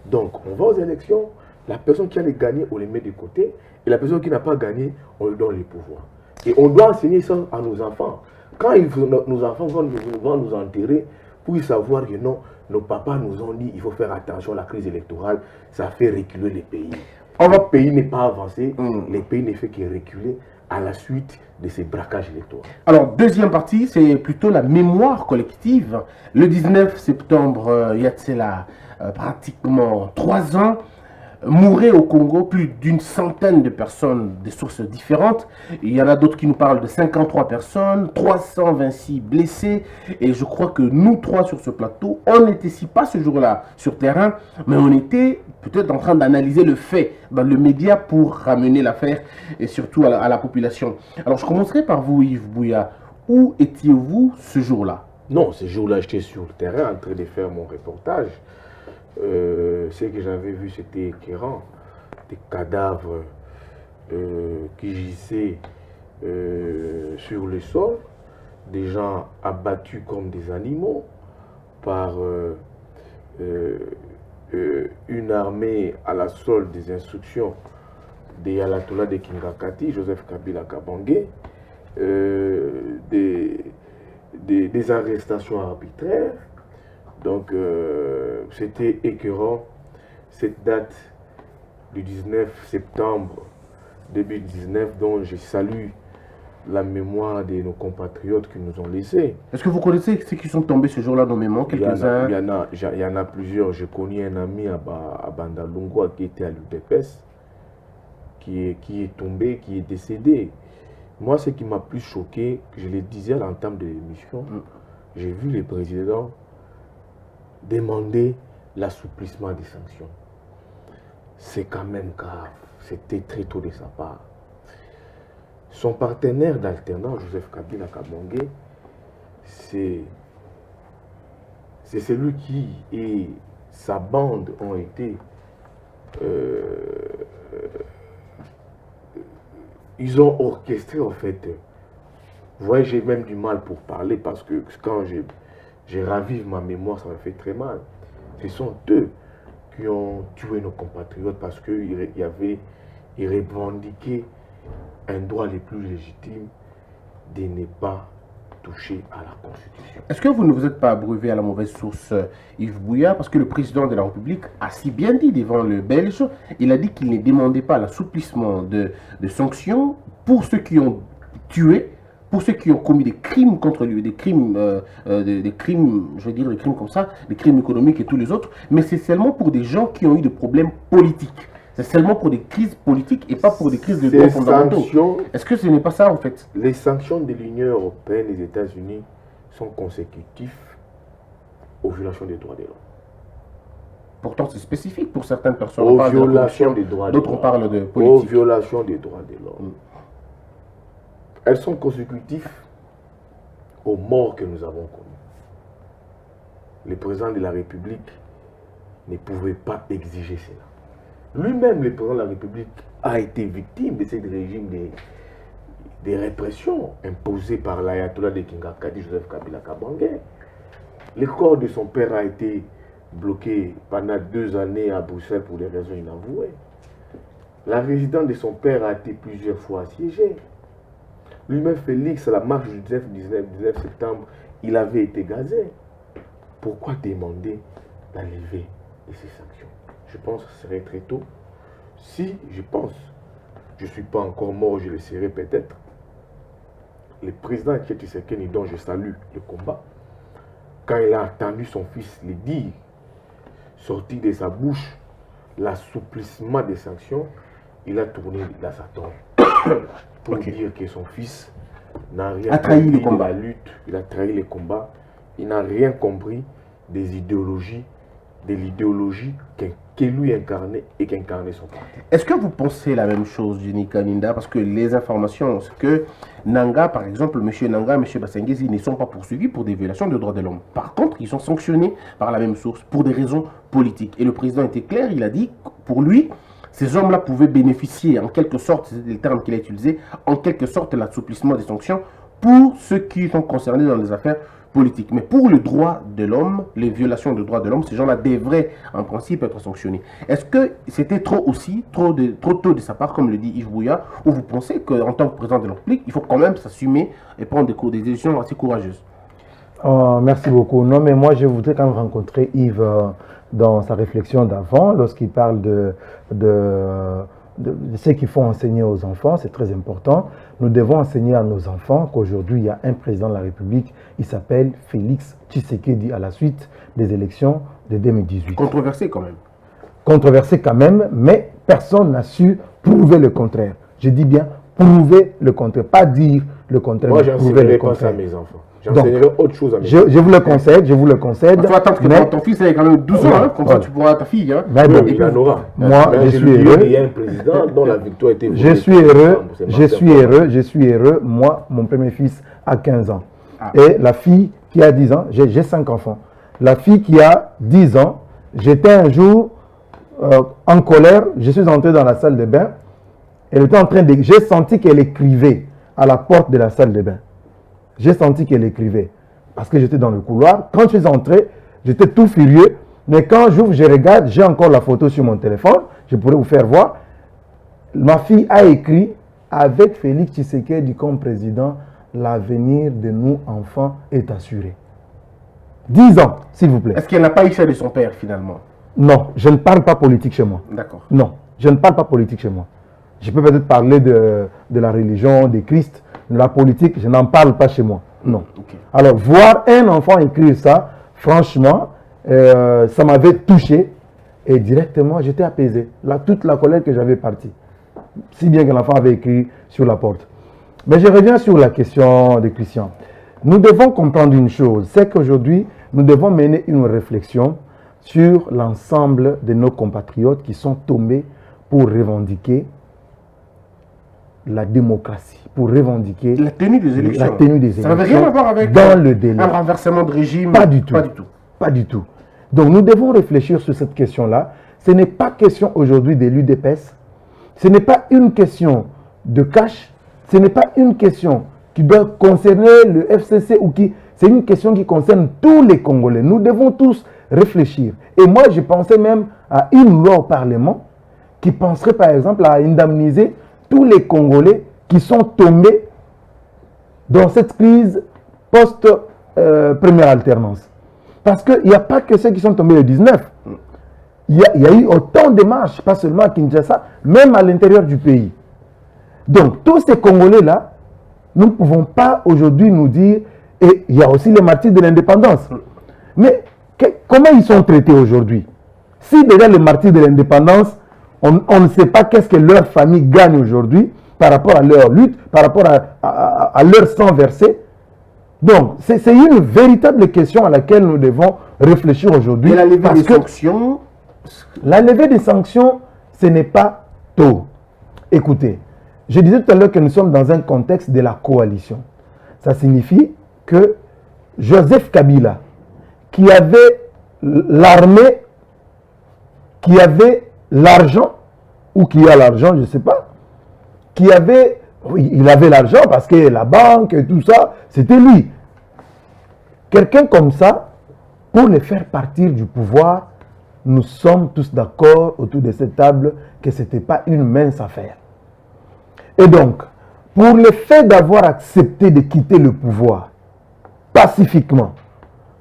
[SPEAKER 2] Donc, on va aux élections, la personne qui a gagné, on les met de côté, et la personne qui n'a pas gagné, on lui donne les pouvoirs. Et on doit enseigner ça à nos enfants. Quand nos enfants vont nous enterrer, pour savoir que non, nos papas nous ont dit il faut faire attention à la crise électorale, ça fait reculer les pays. Le pays n'est pas avancé, les pays ne fait que reculer à la suite de ces braquages électoraux.
[SPEAKER 1] Alors, deuxième partie, c'est plutôt la mémoire collective. Le 19 septembre, il y a de cela pratiquement 3 ans, mouraient au Congo plus d'une centaine de personnes de sources différentes. Il y en a d'autres qui nous parlent de 53 personnes, 326 blessés. Et je crois que nous trois sur ce plateau, on n'était pas ce jour-là sur terrain, mais on était peut-être en train d'analyser le fait dans le média pour ramener l'affaire et surtout à la population. Alors je commencerai par vous, Yves Bouya. Où étiez-vous ce jour-là?
[SPEAKER 2] Non, ce jour-là, j'étais sur le terrain en train de faire mon reportage. Ce que j'avais vu, c'était écœurant. Des cadavres qui gisaient sur le sol, des gens abattus comme des animaux par une armée à la solde des instructions de l'ayatollah de Kingakati, Joseph Kabila Kabange, des arrestations arbitraires. Donc, c'était écœurant, cette date du 19 septembre 2019, dont je salue la mémoire de nos compatriotes qui nous ont laissés.
[SPEAKER 1] Est-ce que vous connaissez ceux qui sont tombés ce jour-là nommément, quelques-uns?
[SPEAKER 2] Il y en a plusieurs. Je connais un ami à Bandalungwa qui était à l'UDPS, qui est tombé, qui est décédé. Moi, ce qui m'a plus choqué, je le disais à l'entame de l'émission, j'ai vu le président demander l'assouplissement des sanctions. C'est quand même grave. C'était très tôt de sa part. Son partenaire d'alternance, Joseph Kabila Kabange, c'est celui qui et sa bande ont été... ils ont orchestré, en fait. Vous voyez, j'ai même du mal pour parler parce que quand je ravive ma mémoire, ça me fait très mal. Ce sont eux qui ont tué nos compatriotes parce qu'ils revendiquaient un droit le plus légitime de ne pas touché à la Constitution.
[SPEAKER 1] Est-ce que vous ne vous êtes pas abreuvé à la mauvaise source, Yves Bouya, parce que le président de la République a si bien dit devant le Belge, il a dit qu'il ne demandait pas l'assouplissement de sanctions pour ceux qui ont tué, pour ceux qui ont commis des crimes contre lui, des crimes, je veux dire des crimes comme ça, des crimes économiques et tous les autres, mais c'est seulement pour des gens qui ont eu des problèmes politiques. C'est seulement pour des crises politiques et pas pour des crises de droits fondamentaux. Est-ce que ce n'est pas ça en fait?
[SPEAKER 2] Les sanctions de l'Union européenne et des États-Unis sont consécutives aux violations des droits de l'homme.
[SPEAKER 1] Pourtant, c'est spécifique pour certaines personnes.
[SPEAKER 2] Aux violations des droits de l'homme.
[SPEAKER 1] D'autres, on parle de politique.
[SPEAKER 2] Aux violations des droits de l'homme. Elles sont consécutives aux morts que nous avons connues. Le président de la République ne pouvait pas exiger cela. Lui-même, le président de la République, a été victime de ce régime des répressions imposées par l'ayatollah de Kingakadi, Joseph Kabila Kabange. Le corps de son père a été bloqué pendant 2 années à Bruxelles pour des raisons inavouées. La résidence de son père a été plusieurs fois assiégée. Lui-même, Félix, à la marche du 19 septembre, il avait été gazé. Pourquoi demander la levée de ces sanctions? Je pense que ce serait très tôt. Si je pense, je ne suis pas encore mort, je le serai peut-être. Le président Tshisekedi, dont je salue le combat, quand il a entendu son fils le dire, sortir de sa bouche l'assouplissement des sanctions, il a tourné dans sa tombe pour dire que son fils n'a rien
[SPEAKER 1] trahi
[SPEAKER 2] compris de la lutte, il a trahi les combats, il n'a rien compris des idéologies, de l'idéologie que lui incarnait et qu'incarnait son parti.
[SPEAKER 1] Est-ce que vous pensez la même chose, Jenny Kaninda? Parce que les informations, c'est que Nanga, par exemple, M. Nanga, M. Bassengezi ne sont pas poursuivis pour des violations de droits de l'homme. Par contre, ils sont sanctionnés par la même source pour des raisons politiques. Et le président était clair, il a dit, pour lui, ces hommes-là pouvaient bénéficier, en quelque sorte, c'est le terme qu'il a utilisé, en quelque sorte, l'assouplissement des sanctions pour ceux qui sont concernés dans les affaires politique. Mais pour le droit de l'homme, les violations de droits de l'homme, ces gens-là devraient en principe être sanctionnés. Est-ce que c'était trop tôt de sa part, comme le dit Yves Bouya, ou vous pensez qu'en tant que président de la République, il faut quand même s'assumer et prendre des décisions assez courageuses?
[SPEAKER 3] Merci beaucoup. Non, mais moi, je voudrais quand même rencontrer Yves dans sa réflexion d'avant, lorsqu'il parle de ce qu'il faut enseigner aux enfants, c'est très important. Nous devons enseigner à nos enfants qu'aujourd'hui, il y a un président de la République, il s'appelle Félix Tshisekedi, à la suite des élections de 2018.
[SPEAKER 1] Controversé quand même.
[SPEAKER 3] Controversé quand même, mais personne n'a su prouver le contraire. Je dis bien prouver le contraire, pas dire le contraire.
[SPEAKER 2] Moi, j'enseignerai pas ça à mes enfants. J'enseignerai autre chose à mes
[SPEAKER 3] enfants. Je vous le concède, je vous le concède.
[SPEAKER 1] Il faut attendre que ton fils ait quand même 12 ans, hein, comme ça tu pourras ta fille. Hein.
[SPEAKER 3] Mais bon,
[SPEAKER 2] il en aura.
[SPEAKER 3] Moi, je suis heureux.
[SPEAKER 2] Il y a un président dont la victoire était
[SPEAKER 3] je suis heureux. Moi, mon premier fils a 15 ans. Et la fille qui a 10 ans, j'ai 5 enfants. La fille qui a 10 ans, j'étais un jour en colère, je suis entré dans la salle de bain. Elle était en train de... J'ai senti qu'elle écrivait à la porte de la salle de bain. J'ai senti qu'elle écrivait. Parce que j'étais dans le couloir. Quand je suis entré, j'étais tout furieux. Mais quand j'ouvre, je regarde, j'ai encore la photo sur mon téléphone. Je pourrais vous faire voir. Ma fille a écrit, avec Félix Tshisekedi comme président, l'avenir de nous enfants est assuré. 10 ans, s'il vous plaît.
[SPEAKER 1] Est-ce qu'elle n'a pas eu ça de son père finalement?
[SPEAKER 3] Non, je ne parle pas politique chez moi.
[SPEAKER 1] D'accord.
[SPEAKER 3] Non, je ne parle pas politique chez moi. Je peux peut-être parler de la religion, de Christ. La politique, je n'en parle pas chez moi. Non. Okay. Alors, voir un enfant écrire ça, franchement, ça m'avait touché. Et directement, j'étais apaisé. Là, toute la colère que j'avais partie. Si bien que l'enfant avait écrit sur la porte. Mais je reviens sur la question de Christian. Nous devons comprendre une chose. C'est qu'aujourd'hui, nous devons mener une réflexion sur l'ensemble de nos compatriotes qui sont tombés pour revendiquer la démocratie, pour revendiquer
[SPEAKER 1] la tenue des élections.
[SPEAKER 3] La tenue des élections.
[SPEAKER 1] Ça n'avait rien à voir avec
[SPEAKER 3] dans le délai.
[SPEAKER 1] Un renversement de régime.
[SPEAKER 3] Pas du tout.
[SPEAKER 1] Pas du tout.
[SPEAKER 3] Pas du tout. Donc nous devons réfléchir sur cette question-là. Ce n'est pas question aujourd'hui de l'UDPS. Ce n'est pas une question de cash. Ce n'est pas une question qui doit concerner le FCC ou qui... C'est une question qui concerne tous les Congolais. Nous devons tous réfléchir. Et moi, je pensais même à une loi au Parlement qui penserait par exemple à indemniser tous les Congolais qui sont tombés dans cette crise post-première alternance. Parce qu'il n'y a pas que ceux qui sont tombés le 19. Il y a eu autant de marches, pas seulement à Kinshasa, même à l'intérieur du pays. Donc, tous ces Congolais-là, nous ne pouvons pas aujourd'hui nous dire, et il y a aussi les martyrs de l'indépendance. Mais comment ils sont traités aujourd'hui? Si déjà les martyrs de l'indépendance, on ne sait pas qu'est-ce que leur famille gagne aujourd'hui par rapport à leur lutte, par rapport à leur sang versé. Donc, c'est une véritable question à laquelle nous devons réfléchir aujourd'hui.
[SPEAKER 1] Et la levée des sanctions?
[SPEAKER 3] La levée des sanctions, ce n'est pas tôt. Écoutez, je disais tout à l'heure que nous sommes dans un contexte de la coalition. Ça signifie que Joseph Kabila, qui avait l'armée, qui avait l'argent, ou qui a l'argent, je ne sais pas, qui avait, oui, il avait l'argent parce que la banque et tout ça, c'était lui. Quelqu'un comme ça, pour le faire partir du pouvoir, nous sommes tous d'accord autour de cette table que ce n'était pas une mince affaire. Et donc, pour le fait d'avoir accepté de quitter le pouvoir pacifiquement,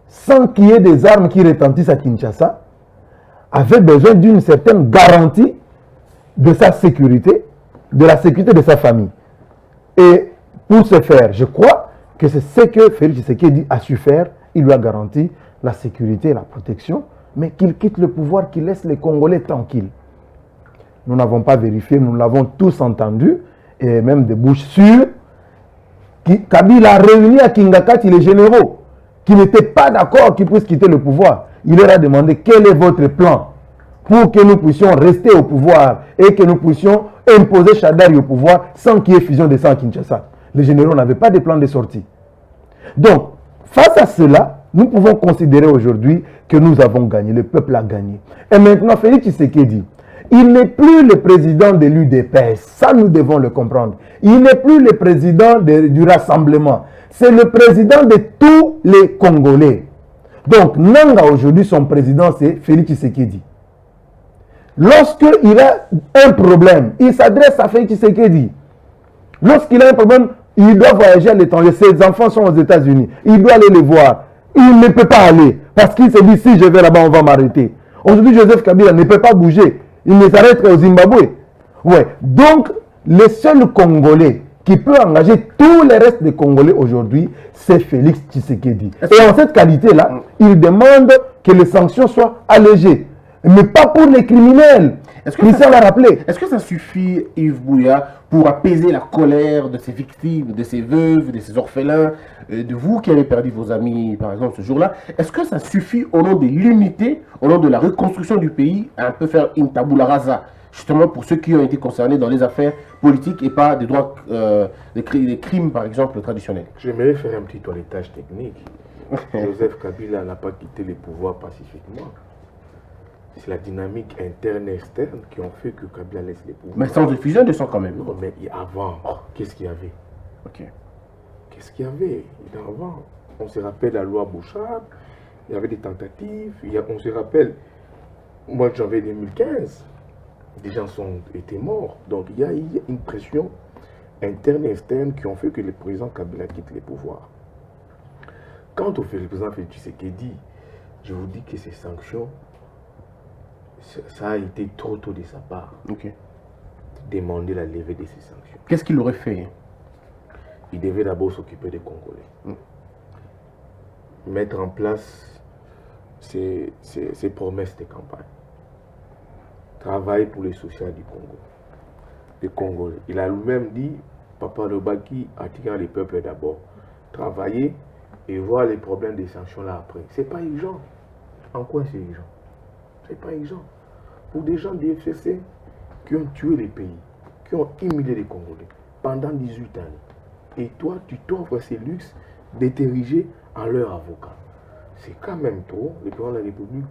[SPEAKER 3] sans qu'il y ait des armes qui retentissent à Kinshasa, avait besoin d'une certaine garantie de sa sécurité, de la sécurité de sa famille. Et pour ce faire, je crois que c'est ce que Félix Tshisekedi a su faire. Il lui a garanti la sécurité et la protection, mais qu'il quitte le pouvoir, qu'il laisse les Congolais tranquilles. Nous n'avons pas vérifié, nous l'avons tous entendu, et même des bouches sûres. Kabila a réuni à Kingakati les généraux qui n'étaient pas d'accord qu'ils puissent quitter le pouvoir. Il leur a demandé quel est votre plan pour que nous puissions rester au pouvoir et que nous puissions imposer Chadari au pouvoir sans qu'il y ait fusion de sang à Kinshasa. Les généraux n'avaient pas de plan de sortie. Donc, face à cela, nous pouvons considérer aujourd'hui que nous avons gagné, le peuple a gagné. Et maintenant, Félix Tshisekedi, il n'est plus le président de l'UDPS, ça nous devons le comprendre. Il n'est plus le président du Rassemblement, c'est le président de tous les Congolais. Donc, Nanga aujourd'hui, son président, c'est Félix Tshisekedi. Lorsqu'il a un problème, il s'adresse à Félix Tshisekedi. Lorsqu'il a un problème, il doit voyager à l'étranger. Ses enfants sont aux États-Unis. Il doit aller les voir. Il ne peut pas aller parce qu'il se dit si je vais là-bas, on va m'arrêter. Aujourd'hui, Joseph Kabila ne peut pas bouger. Il ne s'arrête qu'au Zimbabwe. Ouais. Donc, le seul Congolais qui peut engager tous les restes des Congolais aujourd'hui, c'est Félix Tshisekedi. Et en cette qualité-là, il demande que les sanctions soient allégées. Mais pas pour les criminels. Christian l'a rappelé.
[SPEAKER 1] Est-ce que ça suffit, Yves Bouya, pour apaiser la colère de ces victimes, de ces veuves, de ces orphelins, de vous qui avez perdu vos amis, par exemple, ce jour-là? Est-ce que ça suffit au nom de l'unité, au nom de la reconstruction du pays, à un peu faire une tabula rasa, justement pour ceux qui ont été concernés dans les affaires politiques et pas des droits, des crimes, par exemple, traditionnels?
[SPEAKER 2] J'aimerais faire un petit toilettage technique. Joseph Kabila n'a pas quitté le pouvoir pacifiquement. C'est la dynamique interne et externe qui ont fait que Kabila laisse les pouvoirs.
[SPEAKER 1] Mais sans effusion de sang quand même.
[SPEAKER 2] Non, mais avant, qu'est-ce qu'il y avait?
[SPEAKER 1] Ok.
[SPEAKER 2] Qu'est-ce qu'il y avait avant? On se rappelle la loi Bouchard, il y avait des tentatives, on se rappelle, au mois de janvier 2015, des gens étaient morts. Donc il y a une pression interne et externe qui ont fait que le président Kabila quitte les pouvoirs. Quant au président Félix Tshisekedi, je vous dis que ces sanctions, ça a été trop tôt de sa part.
[SPEAKER 1] Ok.
[SPEAKER 2] Demander la levée de ces sanctions.
[SPEAKER 1] Qu'est-ce qu'il aurait fait?
[SPEAKER 2] Il devait d'abord s'occuper des Congolais. Mettre en place ses promesses de campagne. Travailler pour les sociaux du Congo. Des Congolais. Il a lui-même dit, Papa Lobaki, attirant les peuples d'abord. Travailler et voir les problèmes des sanctions là après. C'est pas urgent. En quoi c'est urgent? C'est pas urgent. Pour des gens du FCC qui ont tué les pays, qui ont humilié les Congolais pendant 18 années. Et toi, tu t'offres ces luxes de t'ériger en leur avocat. C'est quand même trop. Le président de la République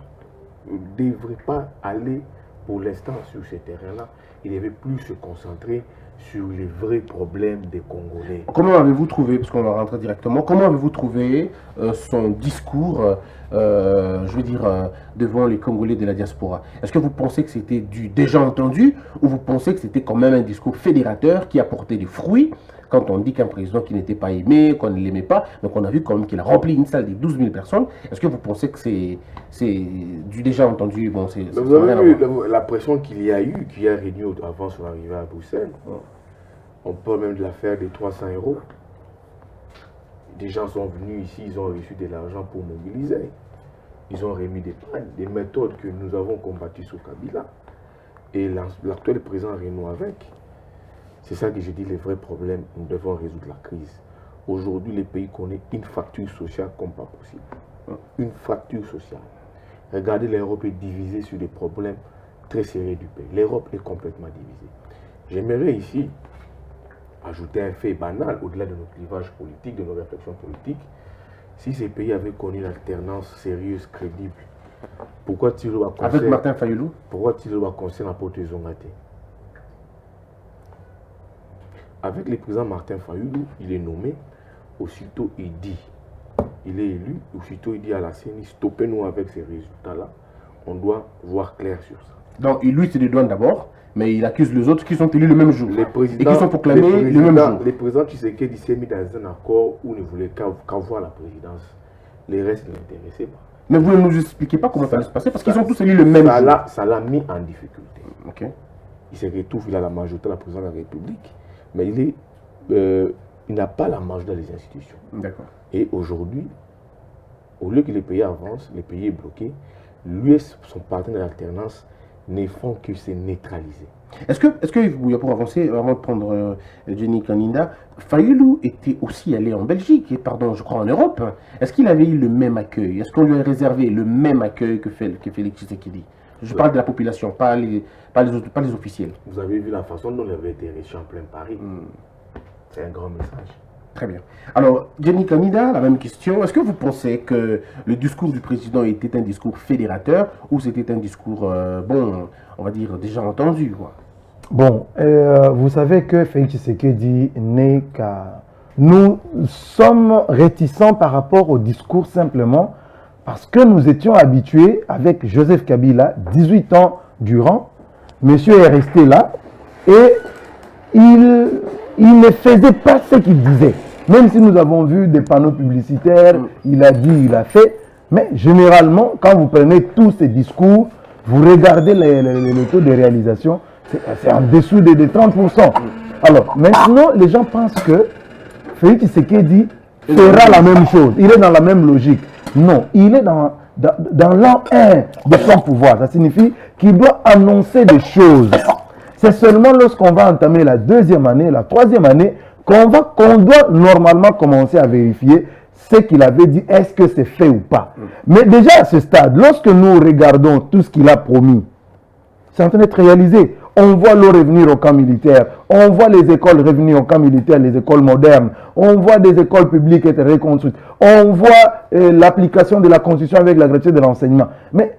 [SPEAKER 2] ne devrait pas aller pour l'instant sur ce terrain-là. Il devait plus se concentrer sur les vrais problèmes des Congolais.
[SPEAKER 1] Comment avez-vous trouvé, parce qu'on va rentrer directement, comment avez-vous trouvé son discours, je veux dire, devant les Congolais de la diaspora? Est-ce que vous pensez que c'était du déjà entendu ou vous pensez que c'était quand même un discours fédérateur qui apportait des fruits quand on dit qu'un président qui n'était pas aimé, qu'on ne l'aimait pas, donc on a vu quand même qu'il a rempli une salle de 12 000 personnes. Est-ce que vous pensez que c'est du déjà entendu? Bon,
[SPEAKER 2] vous avez vu la pression qu'il y a eu, qui a réduit avant son arrivée à Bruxelles. On parle même de l'affaire des 300 €. Des gens sont venus ici, ils ont reçu de l'argent pour mobiliser. Ils ont remis des pannes, des méthodes que nous avons combattues sous Kabila. Et l'actuel président renoue avec. C'est ça que je dis, les vrais problèmes, nous devons résoudre la crise. Aujourd'hui, le pays connaît une fracture sociale comme pas possible. Une fracture sociale. Regardez, l'Europe est divisée sur des problèmes très sérieux du pays. L'Europe est complètement divisée. J'aimerais ici ajouter un fait banal au-delà de nos clivages politiques, de nos réflexions politiques. Si ces pays avaient connu une alternance sérieuse, crédible, pourquoi Tilo a
[SPEAKER 1] avec Martin Fayoulou?
[SPEAKER 2] Pourquoi Tilo a conseillé la porte Zongate? Avec le président Martin Fayoulou, il est nommé, aussitôt il dit, il est élu, aussitôt il dit à la CENI, stoppez-nous avec ces résultats-là, on doit voir clair sur ça.
[SPEAKER 1] Donc lui se dédouane d'abord, mais il accuse les autres qui sont élus le même jour.
[SPEAKER 2] Les présidents,
[SPEAKER 1] et qui sont proclamés le même jour.
[SPEAKER 2] Les présidents Tshisekedi s'est mis dans un accord où il ne voulait qu'avoir la présidence. Les restes ne l'intéressaient pas.
[SPEAKER 1] Mais vous ne nous expliquez pas comment ça va se passer parce qu'ils sont tous élus le même jour.
[SPEAKER 2] Ça l'a mis en difficulté.
[SPEAKER 1] Okay.
[SPEAKER 2] Il se retrouve, il a la majorité de la présidence de la République, mais il n'a pas la marge dans les institutions.
[SPEAKER 1] D'accord.
[SPEAKER 2] Et aujourd'hui, au lieu que les pays avancent, les pays est bloqué, lui et son partenaire d'alternance ne font que se neutraliser.
[SPEAKER 1] Est-ce que pour avancer, avant de prendre Jenny Kaninda, Fayoulou était aussi allé en Belgique, et pardon, je crois en Europe. Est-ce qu'il avait eu le même accueil? Est-ce qu'on lui a réservé le même accueil que Félix Tshisekedi? Je parle de la population, pas les officiels.
[SPEAKER 2] Vous avez vu la façon dont il avait été reçu en plein Paris. C'est un grand message.
[SPEAKER 1] Très bien. Alors, Jenny Kaninda, la même question. Est-ce que vous pensez que le discours du président était un discours fédérateur ou c'était un discours, bon, on va dire, déjà entendu, quoi?
[SPEAKER 3] Bon, vous savez que Félix Tshisekedi n'est qu'à... Nous sommes réticents par rapport au discours simplement parce que nous étions habitués avec Joseph Kabila, 18 ans durant. Monsieur est resté là et il ne faisait pas ce qu'il disait. Même si nous avons vu des panneaux publicitaires, il a dit, il a fait. Mais généralement, quand vous prenez tous ces discours, vous regardez le taux de réalisation, c'est en dessous de 30%. Alors, maintenant, les gens pensent que Félix Tshisekedi fera la même chose. Il est dans la même logique. Non, il est dans l'an 1 de son pouvoir. Ça signifie qu'il doit annoncer des choses. C'est seulement lorsqu'on va entamer la deuxième année, la troisième année, qu'on doit normalement commencer à vérifier ce qu'il avait dit, est-ce que c'est fait ou pas. Mais déjà à ce stade, lorsque nous regardons tout ce qu'il a promis, c'est en train d'être réalisé. On voit l'eau revenir au camp militaire, on voit les écoles revenir au camp militaire, les écoles modernes, on voit des écoles publiques être reconstruites, on voit l'application de la Constitution avec la gratuité de l'enseignement. Mais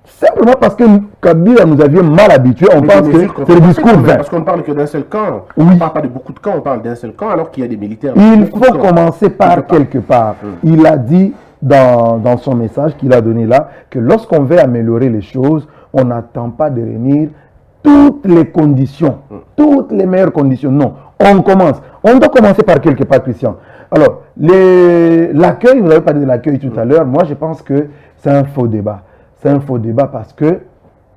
[SPEAKER 3] simplement parce que Kabila nous avions mal habitués, on pense que c'est le discours vain.
[SPEAKER 1] Parce qu'on ne parle que d'un seul camp.
[SPEAKER 3] Oui.
[SPEAKER 1] On ne parle pas de beaucoup de camps, on parle d'un seul camp alors qu'il y a des militaires.
[SPEAKER 3] Il faut commencer par quelque part. Il a dit dans son message qu'il a donné là que lorsqu'on veut améliorer les choses, on n'attend pas de réunir toutes les conditions, toutes les meilleures conditions. Non, on commence. On doit commencer par quelque part, Christian. Alors, l'accueil, vous avez parlé de l'accueil tout à l'heure. Moi, je pense que c'est un faux débat. C'est un faux débat parce que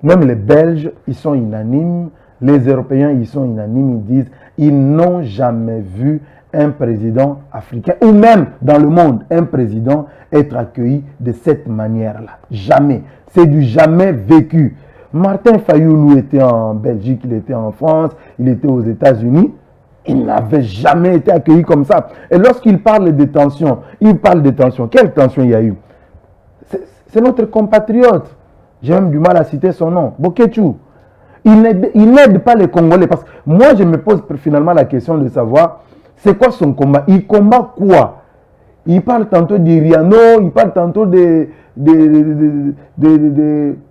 [SPEAKER 3] même les Belges, ils sont unanimes. Les Européens, ils sont unanimes. Ils disent, ils n'ont jamais vu un président africain, ou même dans le monde, un président être accueilli de cette manière-là. Jamais. C'est du jamais vécu. Martin Fayoulou était en Belgique, il était en France, il était aux États-Unis. Il n'avait jamais été accueilli comme ça. Et lorsqu'il parle de tension, il parle de tension. Quelle tension il y a eu? C'est notre compatriote. J'ai même du mal à citer son nom. Bokechu. Il n'aide pas les Congolais. Parce que moi, je me pose finalement la question de savoir, c'est quoi son combat? Il combat quoi? Il parle tantôt d'Iriano, il parle tantôt de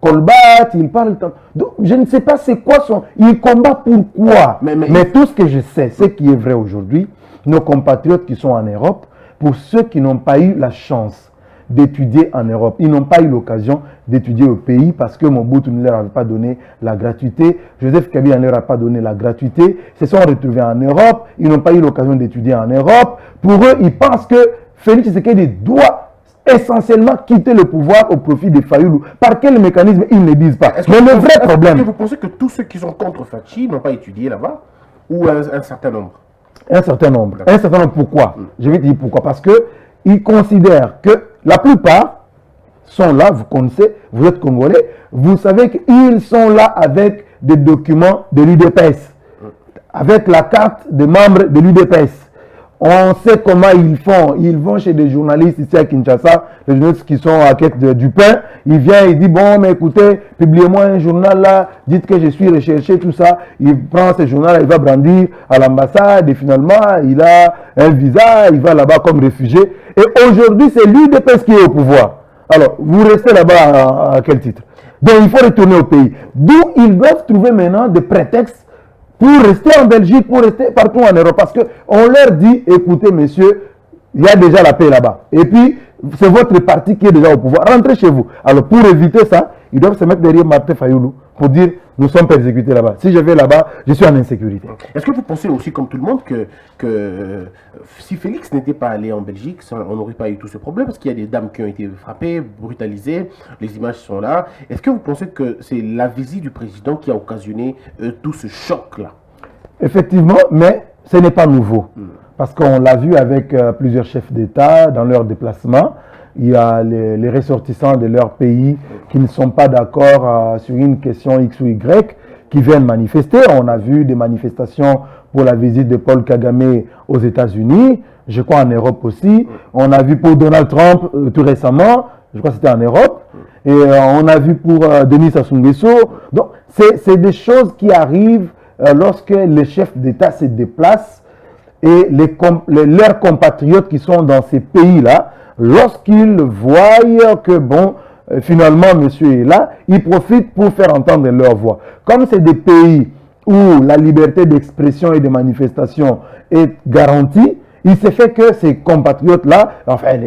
[SPEAKER 3] Colbat, il parle tantôt... Donc, je ne sais pas c'est quoi son... Il combat pourquoi? Mais tout ce que je sais, ce qui est vrai aujourd'hui, nos compatriotes qui sont en Europe, pour ceux qui n'ont pas eu la chance d'étudier en Europe. Ils n'ont pas eu l'occasion d'étudier au pays parce que Mobutu ne leur avait pas donné la gratuité. Joseph Kabila ne leur a pas donné la gratuité. Ils se sont retrouvés en Europe. Ils n'ont pas eu l'occasion d'étudier en Europe. Pour eux, ils pensent que Félix Tshisekedi doit essentiellement quitter le pouvoir au profit de Fayoulou. Par quel mécanisme, ils ne disent pas. Mais le vrai problème...
[SPEAKER 1] Est-ce que vous pensez que tous ceux qui sont contre Fachi n'ont pas étudié là-bas? Ou un certain nombre?
[SPEAKER 3] Un certain nombre. Un certain nombre, pourquoi? Je vais te dire pourquoi. Parce qu'ils considèrent que la plupart sont là, vous connaissez, vous êtes Congolais, vous savez qu'ils sont là avec des documents de l'UDPS, avec la carte de membre de l'UDPS. On sait comment ils font. Ils vont chez des journalistes ici à Kinshasa, les journalistes qui sont à quête du pain. Il vient, il dit, bon, mais écoutez, publiez-moi un journal là, dites que je suis recherché, tout ça. Il prend ce journal, il va brandir à l'ambassade et finalement, il a un visa, il va là-bas comme réfugié. Et aujourd'hui, c'est l'UDPS qui est au pouvoir. Alors, vous restez là-bas à quel titre? Donc, il faut retourner au pays. D'où ils doivent trouver maintenant des prétextes pour rester en Belgique, pour rester partout en Europe. Parce qu'on leur dit, écoutez, messieurs, il y a déjà la paix là-bas. Et puis, c'est votre parti qui est déjà au pouvoir. Rentrez chez vous. Alors, pour éviter ça, ils doivent se mettre derrière Martin Fayoulou pour dire, nous sommes persécutés là-bas. Si je vais là-bas, je suis en insécurité.
[SPEAKER 1] Est-ce que vous pensez aussi, comme tout le monde, que si Félix n'était pas allé en Belgique, on n'aurait pas eu tous ces problèmes? Parce qu'il y a des dames qui ont été frappées, brutalisées, les images sont là. Est-ce que vous pensez que c'est la visite du président qui a occasionné tout ce choc-là?
[SPEAKER 3] Effectivement, mais ce n'est pas nouveau. Parce qu'on l'a vu avec plusieurs chefs d'État dans leurs déplacements. Il y a les ressortissants de leur pays qui ne sont pas d'accord sur une question X ou Y qui viennent manifester. On a vu des manifestations pour la visite de Paul Kagame aux États-Unis, je crois en Europe aussi. On a vu pour Donald Trump tout récemment, je crois que c'était en Europe. Et on a vu pour Denis Sassou Nguesso. Donc, c'est des choses qui arrivent lorsque les chefs d'État se déplacent et leurs compatriotes qui sont dans ces pays-là, lorsqu'ils voient que, bon, finalement, monsieur est là, ils profitent pour faire entendre leur voix. Comme c'est des pays où la liberté d'expression et de manifestation est garantie, il s'est fait que ces compatriotes-là, enfin,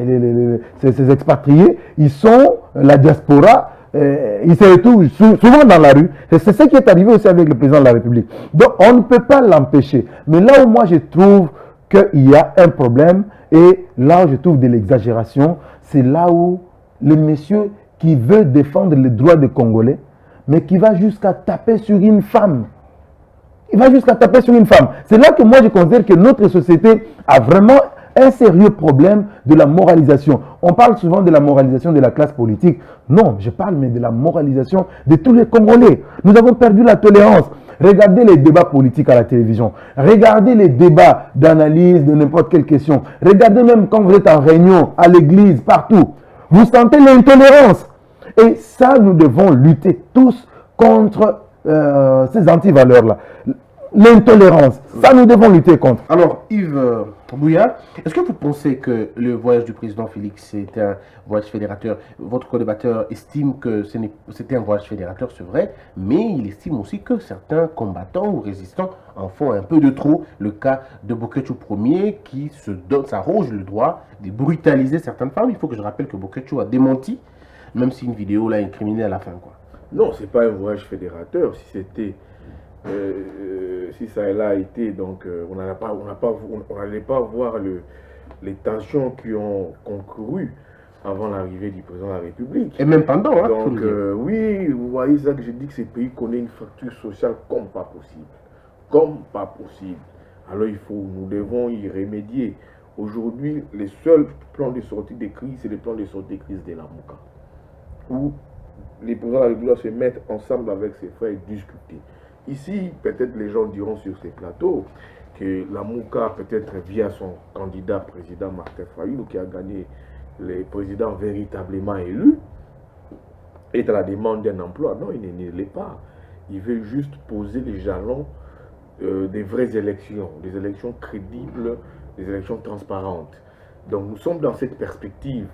[SPEAKER 3] ces expatriés, ils sont la diaspora, ils se retrouvent souvent dans la rue. C'est ce qui est arrivé aussi avec le président de la République. Donc, on ne peut pas l'empêcher. Mais là où moi, je trouve qu'il y a un problème, et là où je trouve de l'exagération, c'est là où le monsieur qui veut défendre les droits des Congolais, mais qui va jusqu'à taper sur une femme. Il va jusqu'à taper sur une femme. C'est là que moi je considère que notre société a vraiment un sérieux problème de la moralisation. On parle souvent de la moralisation de la classe politique. Non, je parle mais de la moralisation de tous les Congolais. Nous avons perdu la tolérance. Regardez les débats politiques à la télévision. Regardez les débats d'analyse de n'importe quelle question. Regardez même quand vous êtes en réunion, à l'église, partout. Vous sentez l'intolérance. Et ça, nous devons lutter tous contre ces antivaleurs-là. L'intolérance, ça nous devons lutter contre.
[SPEAKER 1] Alors, Yves Bouya, est-ce que vous pensez que le voyage du président Félix est un voyage fédérateur? Votre co-débatteur estime que c'était un voyage fédérateur, c'est vrai, mais il estime aussi que certains combattants ou résistants en font un peu de trop. Le cas de Boketchou Ier qui s'arroge le droit de brutaliser certaines femmes. Il faut que je rappelle que Boketchou a démenti, même si une vidéo l'a incriminé à la fin, quoi.
[SPEAKER 2] Non, c'est pas un voyage fédérateur. Si c'était... si ça a été, donc on n'allait pas voir les tensions qui ont concouru avant l'arrivée du président de la République.
[SPEAKER 1] Et même pendant, hein.
[SPEAKER 2] Donc oui, vous voyez ça que je dis que ce pays connaît une fracture sociale comme pas possible. Comme pas possible. Alors nous devons y remédier. Aujourd'hui, les seuls plans de sortie de crise, c'est le plan de sortie de crise de la Mouka. Où les présidents de la République doivent se mettre ensemble avec ses frères et discuter. Ici, peut-être les gens diront sur ces plateaux que la Mouka, peut-être via son candidat président Martin Fayoulou, qui a gagné les présidents véritablement élus, est à la demande d'un emploi. Non, il ne l'est pas. Il veut juste poser les jalons des vraies élections, des élections crédibles, des élections transparentes. Donc nous sommes dans cette perspective.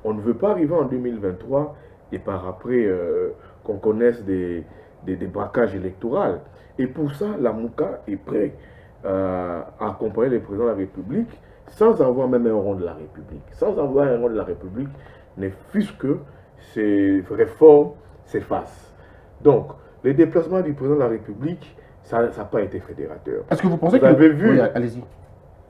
[SPEAKER 2] On ne veut pas arriver en 2023 et par après qu'on connaisse des braquages électoraux. Et pour ça, la Mouka est prêt à accompagner le président de la République sans avoir même un rond de la République. Sans avoir un rond de la République, ne fût-ce que ces réformes s'effacent. Donc, les déplacements du président de la République, ça n'a pas été fédérateur.
[SPEAKER 1] Est-ce que vous pensez
[SPEAKER 2] Vous avez vu
[SPEAKER 1] Oui, allez-y.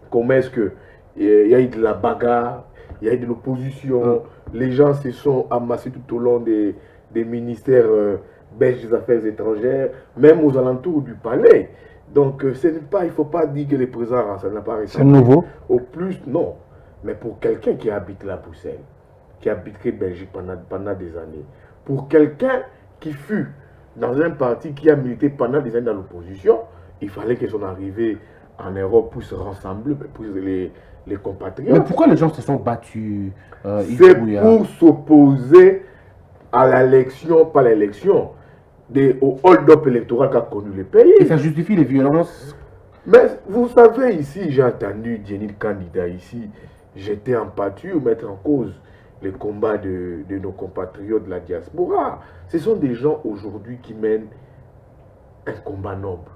[SPEAKER 2] comment est-ce qu'il y a eu de la bagarre, il y a eu de l'opposition, les gens se sont amassés tout au long des ministères belges des Affaires étrangères, même aux alentours du palais. Donc, il ne faut pas dire que les présidents, ça n'a pas réussi.
[SPEAKER 3] C'est nouveau.
[SPEAKER 2] Au plus, non. Mais pour quelqu'un qui habite la Bruxelles, qui habiterait Belgique pendant des années, pour quelqu'un qui fut dans un parti qui a milité pendant des années dans l'opposition, il fallait que son arrivée en Europe puisse rassembler pour les compatriotes.
[SPEAKER 1] Mais pourquoi les gens se sont battus
[SPEAKER 2] C'est pour s'opposer à l'élection, pas l'élection, au hold-up électoral qu'a connu le pays.
[SPEAKER 1] Et ça justifie les violences.
[SPEAKER 2] Mais vous savez, ici, j'ai entendu Jenny, le candidat ici, j'étais en pâture, mettre en cause les combats de nos compatriotes de la diaspora. Ce sont des gens aujourd'hui qui mènent un combat noble.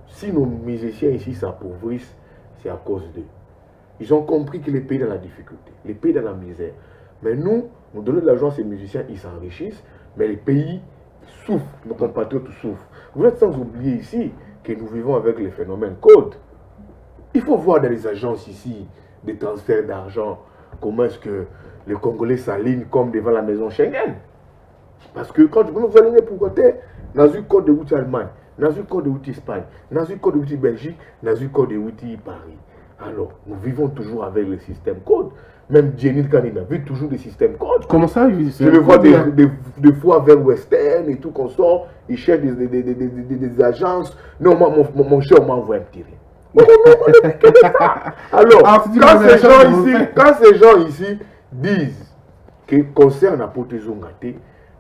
[SPEAKER 2] Si nos musiciens ici s'appauvrissent, c'est à cause d'eux. Ils ont compris que les pays dans la difficulté, les pays dans la misère. Mais nous donnons de l'argent à ces musiciens, ils s'enrichissent, mais les pays souffrent, nos compatriotes souffrent. Vous êtes sans oublier ici que nous vivons avec les phénomènes code. Il faut voir dans les agences ici des transferts d'argent, comment est-ce que les Congolais s'alignent comme devant la maison Schengen. Parce que quand vous alignez pour côté, dans une code de route Allemagne, dans une code de route Espagne, dans une code de route Belgique, dans une code de route Paris. Alors, nous vivons toujours avec le système code. Même Jenny Kanina vit toujours des systèmes code.
[SPEAKER 1] Comment ça?
[SPEAKER 2] Je le vois des fois vers Western et tout qu'on sort, ils cherchent des agences. Non, mon cher, on m'envoie un petit rien. Alors, quand ces gens ici disent que concerne à Potezongate, ils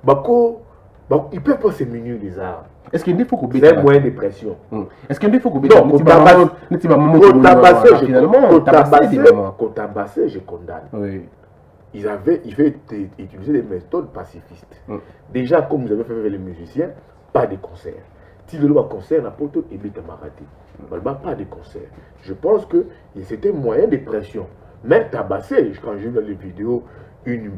[SPEAKER 2] ne peuvent pas se munir des armes.
[SPEAKER 1] Est-ce qu'il y a des fois qu'on
[SPEAKER 2] c'est un moyen de pression.
[SPEAKER 1] Est-ce qu'il y a des fois qu'on
[SPEAKER 2] Kotabassé, je condamne.
[SPEAKER 1] Oui.
[SPEAKER 2] Il fait utiliser des méthodes pacifistes. Déjà, comme vous avez fait avec les musiciens, pas de concert. Si le concert n'a pas tout, il est marathé. Pas de concert. Je pense que c'était un moyen de pression. Mais tabasser, quand j'ai vu dans les vidéos, une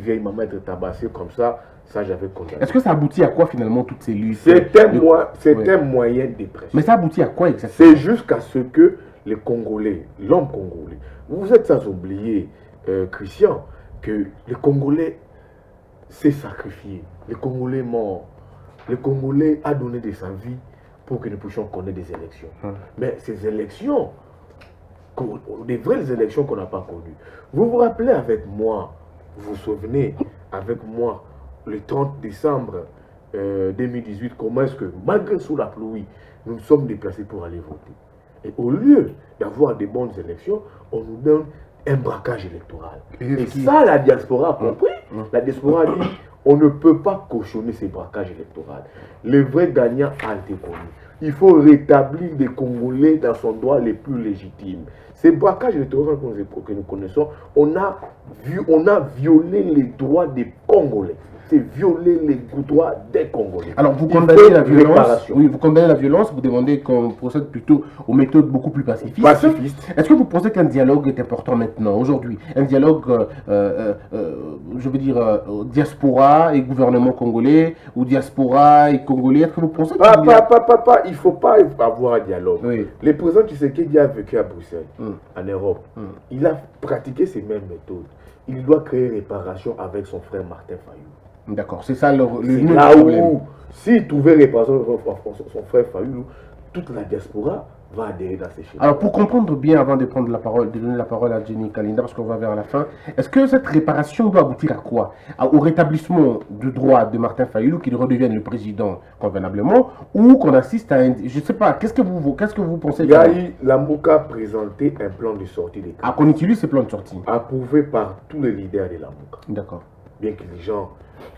[SPEAKER 2] vieille maman être tabassée comme ça j'avais condamné.
[SPEAKER 1] Est-ce que ça aboutit à quoi finalement toutes ces luttes?
[SPEAKER 2] C'est un moyen de pression.
[SPEAKER 1] Mais ça aboutit à quoi exactement?
[SPEAKER 2] C'est jusqu'à ce que les Congolais, l'homme congolais, vous êtes sans oublier, Christian, que les Congolais s'est sacrifié. Les Congolais morts. Les Congolais a donné de sa vie pour que nous puissions connaître des élections. Mais ces élections, des vraies élections qu'on n'a pas connues. Vous vous rappelez avec moi, vous vous souvenez avec moi, le 30 décembre 2018, comment est-ce que, malgré sous la pluie, nous nous sommes déplacés pour aller voter. Et au lieu d'avoir des bonnes élections, on nous donne un braquage électoral. Et ça, la diaspora a compris. La diaspora a dit, on ne peut pas cautionner ces braquages électoraux. Le vrai gagnant a été connu. Il faut rétablir les Congolais dans son droit les plus légitimes. Ces braquages électoraux que nous connaissons, on a violé les droits des Congolais. C'est violer les droits des Congolais.
[SPEAKER 1] Alors vous condamnez la violence. Oui, vous condamnez la violence, vous demandez qu'on procède plutôt aux méthodes beaucoup plus pacifistes. Est-ce que vous pensez qu'un dialogue est important maintenant, aujourd'hui? Un dialogue, je veux dire, diaspora et gouvernement congolais, ou diaspora et congolais, est-ce que vous pensez
[SPEAKER 2] il ne faut pas avoir un dialogue. Oui. Le président Tshisekedi a vécu à Bruxelles, en Europe. Il a pratiqué ces mêmes méthodes. Il doit créer réparation avec son frère Martin Fayou.
[SPEAKER 1] D'accord, c'est ça le
[SPEAKER 2] là où, s'il trouvait réparation son frère Fayou, toute la diaspora va adhérer dans ces schémas.
[SPEAKER 1] Alors, pour comprendre bien, avant de prendre la parole, de donner la parole à Jenny Kalinda, parce qu'on va vers la fin, est-ce que cette réparation doit aboutir à quoi? Au rétablissement du droit de Martin Fayulu, qu'il redevienne le président convenablement, ou qu'on assiste à un... Je ne sais pas, qu'est-ce que vous pensez?
[SPEAKER 2] Il y a eu, la Mouka présenté un plan de sortie des crises.
[SPEAKER 1] Ah, qu'on utilise ce plan de sortie?
[SPEAKER 2] Approuvé par tous les leaders de la Mouka.
[SPEAKER 1] D'accord.
[SPEAKER 2] Bien que les gens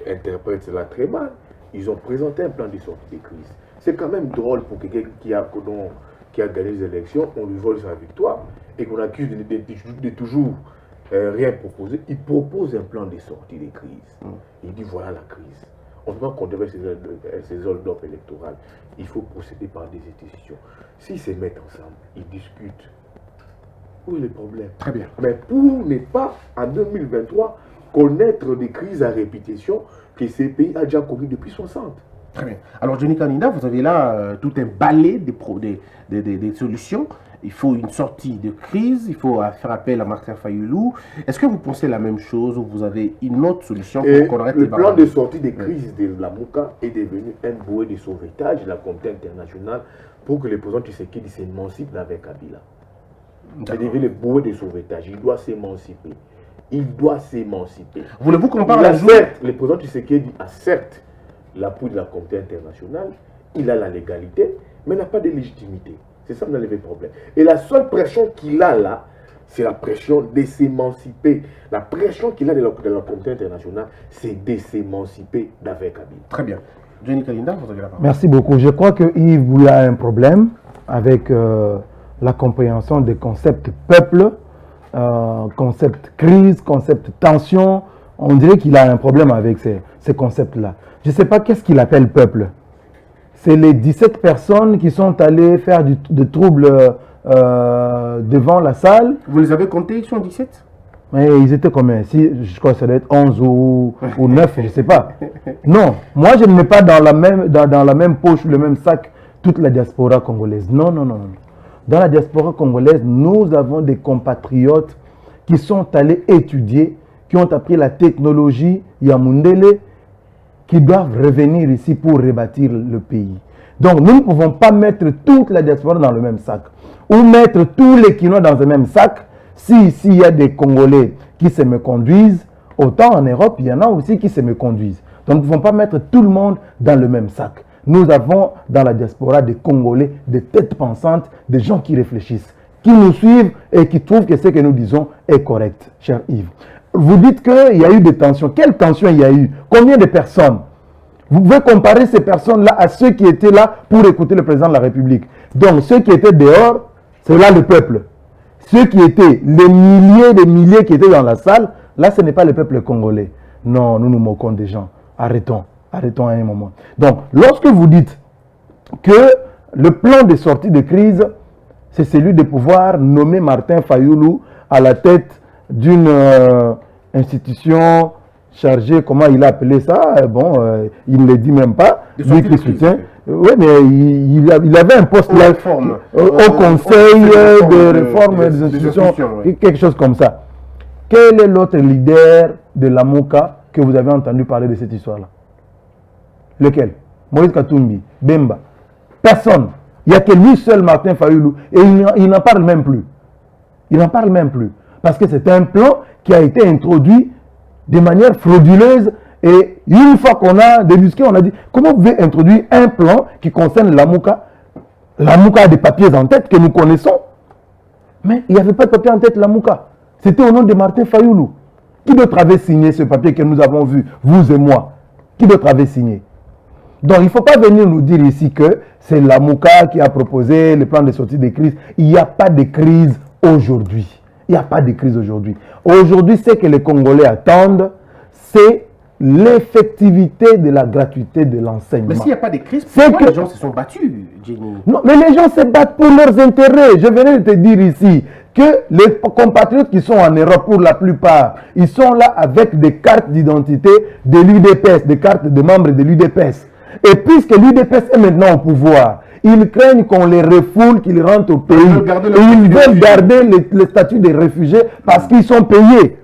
[SPEAKER 2] interprètent cela très mal, ils ont présenté un plan de sortie des crises. C'est quand même drôle pour quelqu'un qui a gagné les élections, on lui vole sa victoire et qu'on accuse de toujours rien proposer. Il propose un plan de sortie des crises. Il dit voilà la crise. On ne peut pas condamner ces hold-up électorales. Il faut procéder par des institutions. S'ils se mettent ensemble, ils discutent Où est le problème?
[SPEAKER 1] Très bien.
[SPEAKER 2] Mais pour ne pas, en 2023, connaître des crises à répétition que ces pays ont déjà connues depuis 60.
[SPEAKER 1] Très bien. Alors, Johnny Kaninda, vous avez là tout un balai des solutions. Il faut une sortie de crise, il faut faire appel à Martin Fayoulou. Est-ce que vous pensez la même chose ou vous avez une autre solution pour qu'on arrête les
[SPEAKER 2] Le plan de sortie de crise de la Mouka est devenu un bouée de sauvetage de la communauté internationale pour que le président Tshisekedi s'émancipe d'avec Kabila. C'est devenu le bouée de sauvetage. Il doit s'émanciper. Il doit s'émanciper.
[SPEAKER 1] Voulez-vous qu'on parle
[SPEAKER 2] le président Tshisekedi a certes l'appui de la communauté internationale, il a la légalité, mais il n'a pas de légitimité. C'est ça le problème. Et la seule pression qu'il a là, c'est la pression de s'émanciper. La pression qu'il a de la communauté internationale, c'est de s'émanciper d'avec Kabila.
[SPEAKER 1] Très bien. Johnny Kaninda, vous avez la parole.
[SPEAKER 3] Merci beaucoup. Je crois que Yves vous a un problème avec la compréhension des concepts peuple, concept crise, concept tension. On dirait qu'il a un problème avec ces concepts-là. Je ne sais pas qu'est-ce qu'il appelle peuple. C'est les 17 personnes qui sont allées faire des troubles devant la salle.
[SPEAKER 1] Vous les avez comptés, ils sont 17?
[SPEAKER 3] Mais ils étaient combien? Je crois que ça doit être 11 ou 9, je ne sais pas. Non, moi je ne mets pas dans la même poche, le même sac, toute la diaspora congolaise. Non, non, non, non. Dans la diaspora congolaise, nous avons des compatriotes qui sont allés étudier, qui ont appris la technologie Yamundele, qui doivent revenir ici pour rebâtir le pays. Donc nous ne pouvons pas mettre toute la diaspora dans le même sac, ou mettre tous les Quinois dans le même sac. S'il y a des Congolais qui se méconduisent, autant en Europe, il y en a aussi qui se méconduisent. Donc nous ne pouvons pas mettre tout le monde dans le même sac. Nous avons dans la diaspora des Congolais, des têtes pensantes, des gens qui réfléchissent, qui nous suivent et qui trouvent que ce que nous disons est correct, cher Yves. Vous dites qu'il y a eu des tensions. Quelles tensions il y a eu? Combien de personnes? Vous pouvez comparer ces personnes-là à ceux qui étaient là pour écouter le président de la République. Donc, ceux qui étaient dehors, c'est là le peuple. Ceux qui étaient, les milliers qui étaient dans la salle, là, ce n'est pas le peuple congolais. Non, nous nous moquons des gens. Arrêtons. Arrêtons à un moment. Donc, lorsque vous dites que le plan de sortie de crise, c'est celui de pouvoir nommer Martin Fayoulou à la tête d'une institution chargée, comment il a appelé ça, il ne le dit même pas, lui qui soutient. Oui, mais il avait un poste là, au Conseil de réforme des institutions, quelque chose comme ça. Quel est l'autre leader de la Mouka que vous avez entendu parler de cette histoire-là? Lequel? Moïse Katumbi, Bemba. Personne. Il n'y a que lui seul, Martin Fayoulou, et il n'en parle même plus. Il n'en parle même plus. Parce que c'est un plan qui a été introduit de manière frauduleuse. Et une fois qu'on a débusqué, on a dit, comment vous pouvez introduire un plan qui concerne la Mouka? La Mouka a des papiers en tête que nous connaissons. Mais il n'y avait pas de papier en tête, la Mouka. C'était au nom de Martin Fayoulou. Qui d'autre avait signé ce papier que nous avons vu, vous et moi? Qui d'autre avait signé? Donc il ne faut pas venir nous dire ici que c'est la Mouka qui a proposé le plan de sortie des crises. Il n'y a pas de crise aujourd'hui. Il n'y a pas de crise aujourd'hui. Aujourd'hui, ce que les Congolais attendent, c'est l'effectivité de la gratuité de l'enseignement.
[SPEAKER 1] Mais s'il n'y a pas de crise, pourquoi les gens se sont battus, Jenny?
[SPEAKER 3] Non, mais les gens se battent pour leurs intérêts. Je venais de te dire ici que les compatriotes qui sont en Europe, pour la plupart, ils sont là avec des cartes d'identité de l'UDPS, des cartes de membres de l'UDPS. Et puisque l'UDPS est maintenant au pouvoir, ils craignent qu'on les refoule, qu'ils rentrent au pays. Et ils veulent garder le statut des réfugiés parce qu'ils sont payés.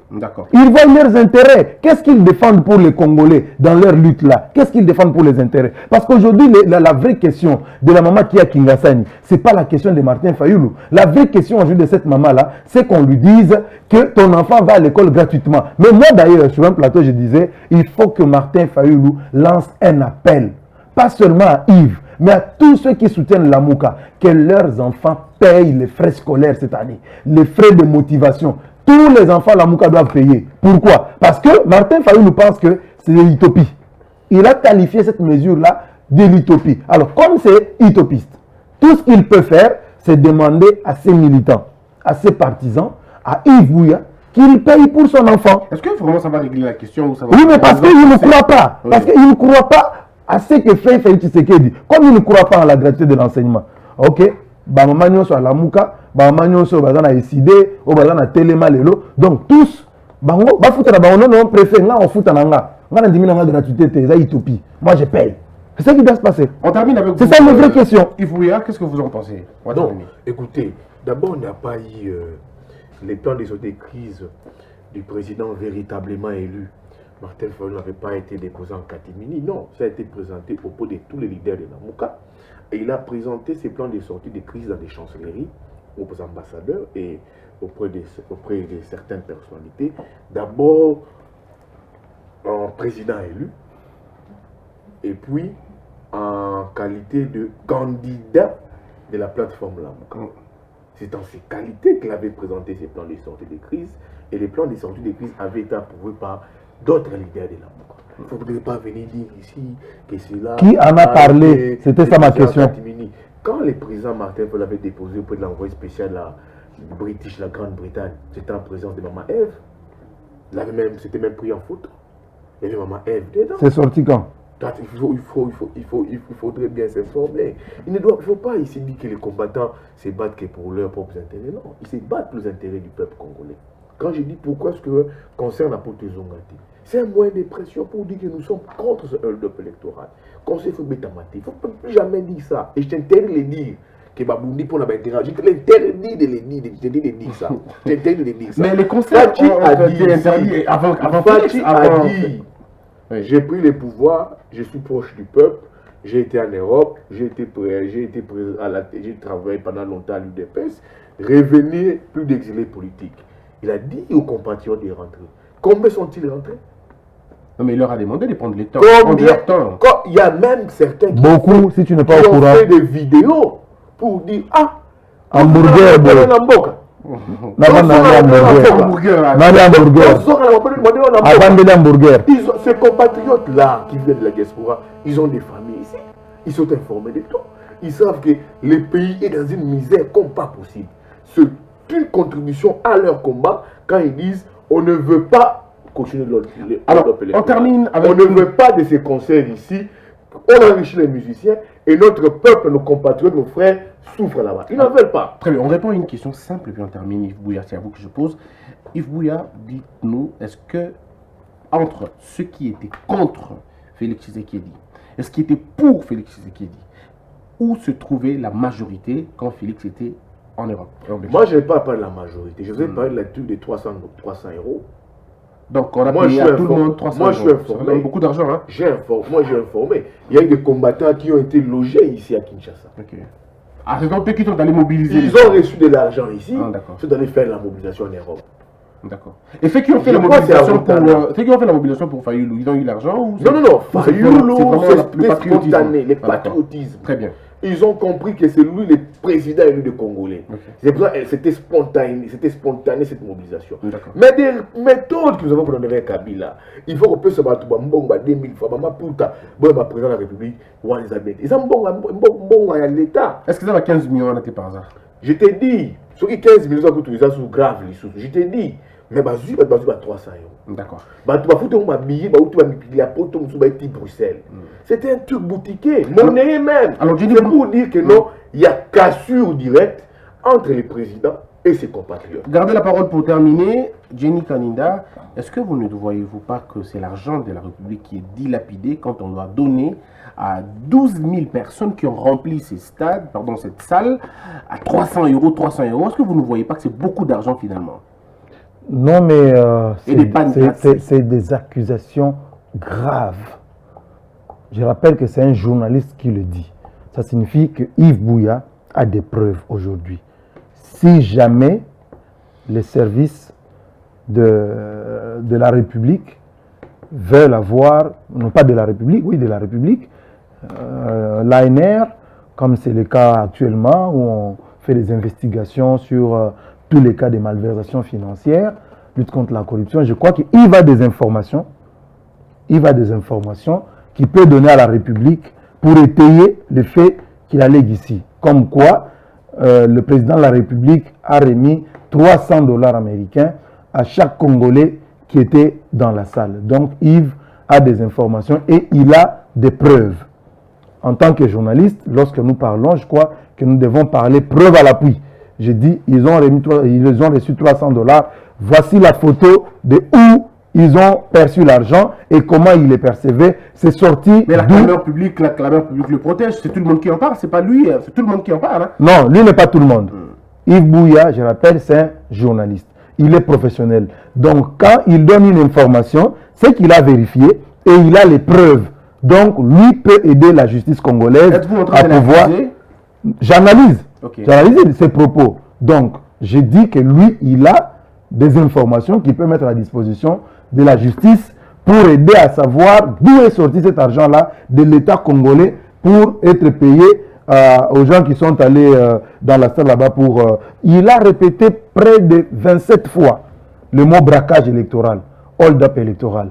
[SPEAKER 3] Ils voient leurs intérêts. Qu'est-ce qu'ils défendent pour les Congolais dans leur lutte là? Qu'est-ce qu'ils défendent pour les intérêts? Parce qu'aujourd'hui, la vraie question de la maman qui est à Kingasani, ce n'est pas la question de Martin Fayoulou. La vraie question aujourd'hui de cette maman-là, c'est qu'on lui dise que ton enfant va à l'école gratuitement. Mais moi d'ailleurs, sur un plateau, je disais, il faut que Martin Fayoulou lance un appel. Pas seulement à Yves, mais à tous ceux qui soutiennent la Mouka, que leurs enfants payent les frais scolaires cette année, les frais de motivation. Tous les enfants de la Mouka doivent payer. Pourquoi? Parce que Martin Fayoulou pense que c'est l'utopie. Il a qualifié cette mesure-là de l'utopie. Alors, comme c'est utopiste, tout ce qu'il peut faire, c'est demander à ses militants, à ses partisans, à Yves Bouya, qu'il paye pour son enfant.
[SPEAKER 1] Est-ce que vraiment ça va régler la question ou ça va...
[SPEAKER 3] Oui, mais parce qu'il ne croit pas. Oui. Parce qu'il ne croit pas à ce que fait Félix Tshisekedi. Comme il ne croit pas à la gratuité de l'enseignement. Ok. maman nyonso à la mouka, maman nyonso bazana décidé, ou bazana téléma lelo. Donc tous, bango, ba fouta na bango non préfet, nga on fouta na nga. Nga na dimi na nga gratuité, c'est ça utopie. Moi je paye. C'est ça qui doit se passer.
[SPEAKER 1] On termine avec vous.
[SPEAKER 3] C'est ça une vraie question.
[SPEAKER 1] Yves Bouya, qu'est-ce que vous en pensez?
[SPEAKER 2] Non, écoutez, d'abord on n'a pas eu les plans de sortie de crise du président véritablement élu. Martin Fayulu n'avait pas été déposé en catimini, non, ça a été présenté au propos de tous les leaders de Namouka. Et il a présenté ses plans de sortie de crise dans des chancelleries, aux ambassadeurs et auprès de certaines personnalités. D'abord, en président élu, et puis en qualité de candidat de la plateforme Lamouka. C'est dans ces qualités qu'il avait présenté ses plans de sortie de crise, et les plans de sortie de crise avaient été approuvés par d'autres leaders de Lamouka. Il ne faudrait pas venir dire ici que c'est là.
[SPEAKER 3] Qui en a parlé? C'était ça ma question.
[SPEAKER 2] Quand le président Martin Fayulu avait déposé auprès de l'envoyé spécial British, la Grande-Bretagne, c'était en présence de Maman Ève. C'était même pris en photo. Il y avait Maman Ève dedans.
[SPEAKER 3] C'est sorti quand?
[SPEAKER 2] Il faudrait bien s'informer. Il ne faut pas ici dire que les combattants se battent que pour leurs propres intérêts. Non, ils se battent pour les intérêts du peuple congolais. Quand je dis pourquoi ce que concerne la Porte Zongati, c'est un moyen de pression pour dire que nous sommes contre ce hold-up électoral. Conseil faut bétamati. Il ne faut plus jamais dire ça. Et je t'interdis de le dire. Que Baboundi pour la intérêt. Je t'interdis de le dire ça. Je t'interdis de le dire ça.
[SPEAKER 1] Mais les conseils ont été interdits avant
[SPEAKER 2] Fachi a dit. J'ai pris le pouvoir, je suis proche du peuple, j'ai été en Europe, j'ai travaillé pendant longtemps à l'UDPS, revenir plus d'exilés politiques. Il a dit aux compatriotes de rentrer. Combien sont-ils rentrés?
[SPEAKER 1] Non, mais il leur a demandé de prendre les temps.
[SPEAKER 2] Il y a même certains qui
[SPEAKER 3] beaucoup, si tu n'es pas au courant,
[SPEAKER 2] fait des vidéos pour dire
[SPEAKER 3] hamburger,
[SPEAKER 2] Ces compatriotes-là qui viennent de la diaspora, ils ont des familles ici. Ils sont informés de tout. Ils savent que le pays est dans une misère comme pas possible. C'est une contribution à leur combat quand ils disent on ne veut pas continuer
[SPEAKER 1] on termine avec...
[SPEAKER 2] On ne veut pas de ces concerts ici. On enrichit les musiciens et notre peuple, nos compatriotes, nos frères souffrent là-bas. Ils n'en veulent pas.
[SPEAKER 1] Très bien, on répond à une question simple et puis on termine. Yves Bouya, c'est à vous que je pose. Yves Bouya, dites-nous, est-ce que entre ceux qui étaient contre Félix Tshisekedi et ceux qui étaient pour Félix Tshisekedi, où se trouvait la majorité quand Félix était en Europe?
[SPEAKER 2] Moi, je ne vais pas parler de la majorité. Je vais parler de la truc de 300 euros.
[SPEAKER 1] Donc, on a payé à tout le monde 300 euros.
[SPEAKER 2] Moi, je suis informé.
[SPEAKER 1] Ça donne beaucoup d'argent, hein?
[SPEAKER 2] Moi, j'ai informé. Il y a eu des combattants qui ont été logés ici à Kinshasa.
[SPEAKER 1] Ok. Ah, c'est donc eux qui sont allés mobiliser.
[SPEAKER 2] Ils ont reçu de l'argent ici.
[SPEAKER 1] D'accord.
[SPEAKER 2] Ils sont allés faire la mobilisation en Europe.
[SPEAKER 1] D'accord. Et ceux qui ont fait la mobilisation pour Fayulu, ils ont eu l'argent ou...
[SPEAKER 2] Non. Fayulu, c'était spontané, le
[SPEAKER 1] Ah,
[SPEAKER 2] patriotisme.
[SPEAKER 1] Très bien.
[SPEAKER 2] Ils ont compris que c'est lui le président élu des Congolais.
[SPEAKER 1] Okay.
[SPEAKER 2] C'est pour ça que c'était spontané cette mobilisation.
[SPEAKER 1] Mais
[SPEAKER 2] des méthodes que nous avons pour donner Kabila, il faut qu'on puisse se battre 2000 fois. Maman Pouta, président de la République, Juan Elisabeth. Ils ont bon à l'État.
[SPEAKER 1] Est-ce que ça va 15 millions en été par hasard?
[SPEAKER 2] Je t'ai dit, ceux qui 15 millions ont utilisé sous grave, je t'ai dit, mais Bazou va 300 euros.
[SPEAKER 1] D'accord.
[SPEAKER 2] Bruxelles. C'était un truc boutiqué, monnaie même.
[SPEAKER 1] C'est
[SPEAKER 2] pour dire que non, il y a cassure directe entre les présidents et ses compatriotes.
[SPEAKER 1] Gardez la parole pour terminer. Jenny Kaninda, est-ce que vous ne voyez-vous pas que c'est l'argent de la République qui est dilapidé quand on doit donner à 12 000 personnes qui ont rempli ces stades, cette salle, à 300 euros? Est-ce que vous ne voyez pas que c'est beaucoup d'argent finalement?
[SPEAKER 3] Non, mais c'est des accusations graves. Je rappelle que c'est un journaliste qui le dit. Ça signifie que Yves Bouya a des preuves aujourd'hui. Si jamais les services de la République veulent avoir, non pas de la République, oui de la République, l'ANR, comme c'est le cas actuellement, où on fait des investigations sur tous les cas de malversation financière, lutte contre la corruption, je crois qu'il va des informations, qu'il peut donner à la République pour étayer le fait qu'il allègue ici. Comme quoi, le président de la République a remis 300 $ américains à chaque Congolais qui était dans la salle. Donc Yves a des informations et il a des preuves. en tant que journaliste, lorsque nous parlons, je crois que nous devons parler preuve à l'appui. J'ai dit, ils ont reçu $300. Voici la photo de où ils ont perçu l'argent et comment ils les percevaient. C'est sorti.
[SPEAKER 1] Mais la clameur publique le protège. C'est tout le monde qui en parle. C'est pas lui, c'est tout le monde qui en parle. Hein.
[SPEAKER 3] Non, lui n'est pas tout le monde. Yves Bouya, je rappelle, c'est un journaliste. Il est professionnel. Donc, quand il donne une information, c'est qu'il a vérifié et il a les preuves. Donc, lui peut aider la justice congolaise à pouvoir. J'analyse. Okay. J'analyse ses propos. Donc, je dis que lui, il a des informations qu'il peut mettre à la disposition de la justice pour aider à savoir d'où est sorti cet argent-là de l'État congolais pour être payé aux gens qui sont allés dans la salle là-bas pour... il a répété près de 27 fois le mot braquage électoral, hold-up électoral.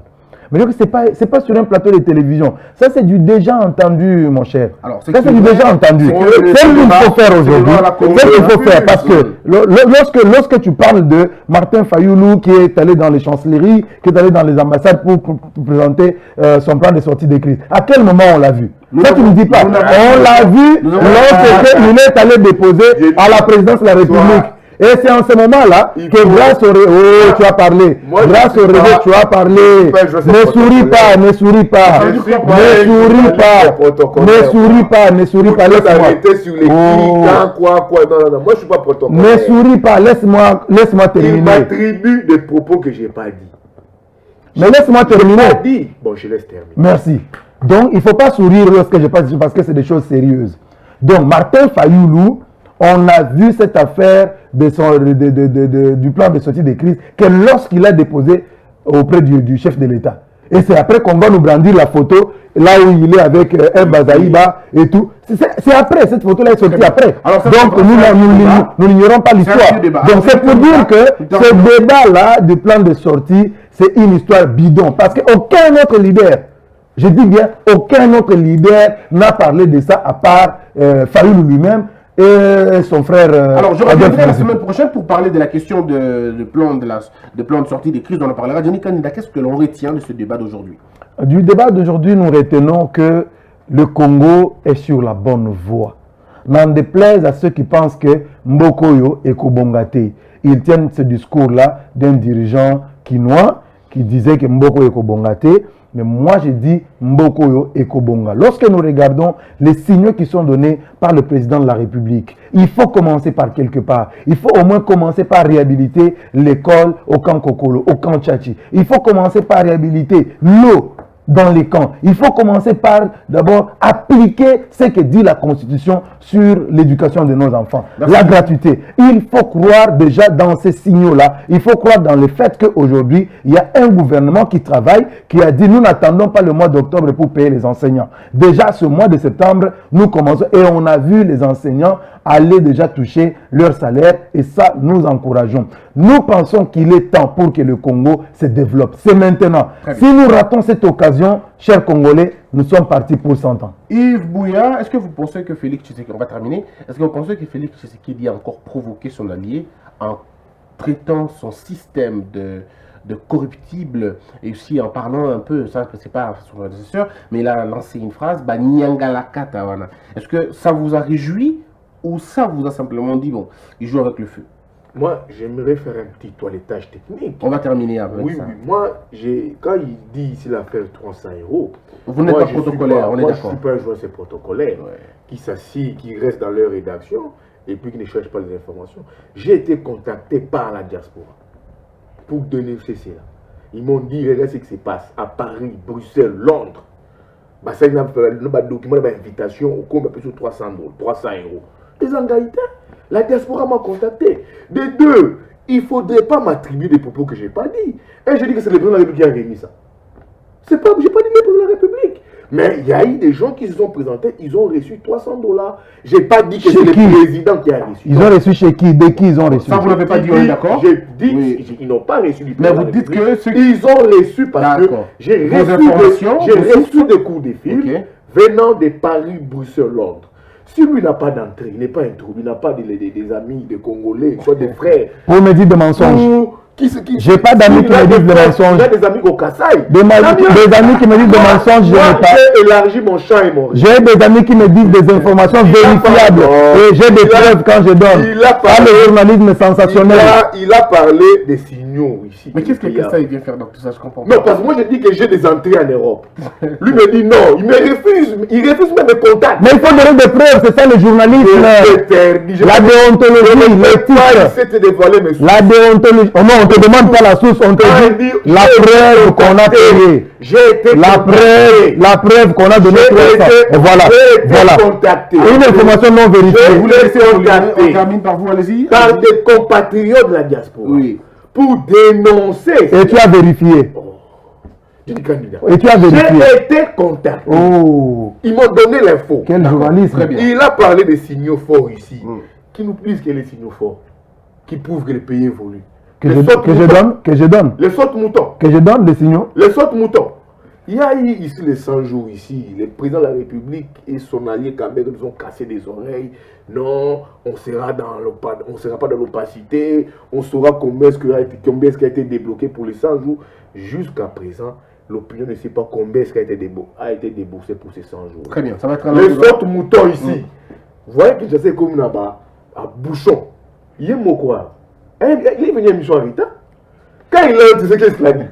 [SPEAKER 3] Mais ce n'est pas sur un plateau de télévision. Ça, c'est du déjà entendu, mon cher. Alors, ça, c'est du déjà entendu. C'est ce qu'il faut faire aujourd'hui. C'est ce qu'il faut faire. Parce que lorsque tu parles de Martin Fayoulou qui est allé dans les chancelleries, qui est allé dans les ambassades pour présenter son plan de sortie de crise, à quel moment on l'a vu? Ça, tu ne dis pas. On l'a vu lorsqu'il est allé déposer à la présidence de la République. Et c'est en ce moment-là que grâce au réseau, tu as parlé. Grâce au réseau, tu as parlé. Ne souris pas, ne souris pas. Ne souris pas. Ne souris pas, ne souris pas. Laisse-moi.
[SPEAKER 2] Non, moi je suis pas protocolaire.
[SPEAKER 3] Ne souris pas, laisse-moi terminer.
[SPEAKER 2] Il m'attribue des propos que je n'ai pas dit.
[SPEAKER 3] Mais laisse-moi terminer.
[SPEAKER 2] Bon, je laisse terminer.
[SPEAKER 3] Merci. Donc, il ne faut pas sourire lorsque je passe parce que c'est des choses sérieuses. Donc, Martin Fayoulou, on a vu cette affaire du plan de sortie de crise que lorsqu'il a déposé auprès du chef de l'État. Et c'est après qu'on va nous brandir la photo, là où il est avec un Bazaïba et tout. C'est après, cette photo-là est sortie après. Alors, donc nous n'ignorons pas l'histoire. Donc c'est pour dire que ce débat-là du plan de sortie, c'est une histoire bidon. Parce qu'aucun autre leader, je dis bien, aucun autre leader n'a parlé de ça à part Fayoulou lui-même. Et son frère.
[SPEAKER 1] Alors, je reviendrai la semaine prochaine pour parler de la question de plan de sortie des crises. On en parlera. Johnny Kandida, qu'est-ce que l'on retient de ce débat d'aujourd'hui?
[SPEAKER 3] Du débat d'aujourd'hui, nous retenons que le Congo est sur la bonne voie. N'en déplaise à ceux qui pensent que Mbokoyo est Kobongate. Ils tiennent ce discours-là d'un dirigeant quinois qui disait que Mbokoyo est Kobongate. Mais moi, je dis Mbokoyo et Kobonga. Lorsque nous regardons les signaux qui sont donnés par le président de la République, il faut commencer par quelque part. Il faut au moins commencer par réhabiliter l'école au camp Kokolo, au camp Tchachi. Il faut commencer par réhabiliter l'eau dans les camps. Il faut commencer par d'abord appliquer ce que dit la Constitution sur l'éducation de nos enfants. Merci. La gratuité. Il faut croire déjà dans ces signaux-là. Il faut croire dans le fait qu'aujourd'hui, il y a un gouvernement qui travaille, qui a dit nous n'attendons pas le mois d'octobre pour payer les enseignants. Déjà ce mois de septembre, nous commençons et on a vu les enseignants aller déjà toucher leur salaire et ça, nous encourageons. Nous pensons qu'il est temps pour que le Congo se développe. C'est maintenant. Si nous ratons cette occasion, chers Congolais, nous sommes partis pour 100 ans.
[SPEAKER 1] Yves Bouya, est-ce que vous pensez que Félix Tshisekedi, on va terminer, est-ce que vous pensez que Félix Tshisekedi a encore provoqué son allié en traitant son système de corruptible et aussi en parlant un peu, ça c'est pas son prédécesseur, mais il a lancé une phrase, est-ce que ça vous a réjoui ou ça vous a simplement dit, bon, il joue avec le feu?
[SPEAKER 2] Moi, j'aimerais faire un petit toilettage technique.
[SPEAKER 1] On va terminer avec ça.
[SPEAKER 2] Oui, moi, quand il dit ici l'affaire 300 €,
[SPEAKER 1] vous n'êtes pas protocolaire, on est d'accord.
[SPEAKER 2] Moi, je ne suis pas un joueur protocolaire qui s'assied, qui reste dans leur rédaction et puis qui ne cherche pas les informations. J'ai été contacté par la diaspora pour donner ceci là. Ils m'ont dit, regarde ce qui se passe à Paris, Bruxelles, Londres. Ça, il y a un document d'invitation au compte sur 300 €. Les engagés, la diaspora m'a contacté. De deux, il ne faudrait pas m'attribuer des propos que je n'ai pas dit. Et je dis que c'est le président de la République qui a remis ça. Je n'ai pas dit le président de la République. Mais il y a eu des gens qui se sont présentés, ils ont reçu 300 $. Je n'ai pas dit que c'est le président qui a reçu.
[SPEAKER 3] Ils ont reçu chez qui? De qui ils ont reçu?
[SPEAKER 1] Ça, vous ne l'avez pas dit, on est d'accord?
[SPEAKER 2] J'ai dit qu'ils n'ont pas reçu du
[SPEAKER 1] président. Mais vous dites que
[SPEAKER 2] ils ont reçu parce que j'ai reçu des coups de fil venant de Paris, Bruxelles, Londres. Si lui n'a pas d'entrée, il n'est pas un trou, il n'a pas des amis, des Congolais, soit des frères.
[SPEAKER 3] Pour me dire des mensonges. J'ai pas d'amis qui me disent des mensonges.
[SPEAKER 2] J'ai des amis au Kassai.
[SPEAKER 3] Des amis qui me disent des mensonges, je n'ai pas.
[SPEAKER 2] J'ai élargi mon champ et mon
[SPEAKER 3] J'ai des amis qui me disent des informations vérifiables. Et j'ai des preuves quand je donne. Pas le journalisme sensationnel.
[SPEAKER 2] Il a parlé des signaux ici.
[SPEAKER 1] Mais qu'est-ce que Kassai vient faire dans tout ça? Je comprends
[SPEAKER 2] pas. Non, parce que moi je dis que j'ai des entrées en Europe. Lui me dit non. Il me refuse. Il refuse même mes contacts.
[SPEAKER 3] Mais il faut donner des preuves. C'est ça le journalisme. La déontologie, l'éthique. La déontologie. Oh non, on te demande pas la source, on te dit la preuve qu'on a payée. La preuve qu'on a donnée. Et voilà.
[SPEAKER 2] Contacté.
[SPEAKER 3] Une information non vérifiée.
[SPEAKER 2] Vous laissez contacter.
[SPEAKER 1] On termine par vous, allez-y.
[SPEAKER 2] Par des compatriotes de la diaspora.
[SPEAKER 1] Oui.
[SPEAKER 2] Pour dénoncer.
[SPEAKER 3] Et tu as vérifié.
[SPEAKER 2] Je dis candidat.
[SPEAKER 3] Et tu as vérifié.
[SPEAKER 2] J'ai été contacté.
[SPEAKER 3] Oh.
[SPEAKER 2] Ils m'ont donné l'info.
[SPEAKER 3] Quel journalisme.
[SPEAKER 2] Il a parlé des signaux forts ici. Qui nous disent qu'il y a les signaux forts. Qui prouvent que le pays évolue. Que je donne. Les sautes-moutons.
[SPEAKER 3] Que je donne des signaux.
[SPEAKER 2] Les sautes-moutons. Il y a eu ici les 100 jours ici. Le président de la République et son allié Kabila nous ont cassé des oreilles. Non, on ne sera pas dans l'opacité. On saura combien est-ce qui a été débloqué pour les 100 jours. Jusqu'à présent, l'opinion ne sait pas combien est-ce qui a été déboursé pour ces 100 jours.
[SPEAKER 1] Très bien, ça va être un
[SPEAKER 2] les sautes-moutons ici. Vous voyez que je sais comme là-bas, à Bouchon. Il est mon quoi. Il est venu à Mission Arita. Quand il a dit, c'est qu'est-ce qu'il a dit.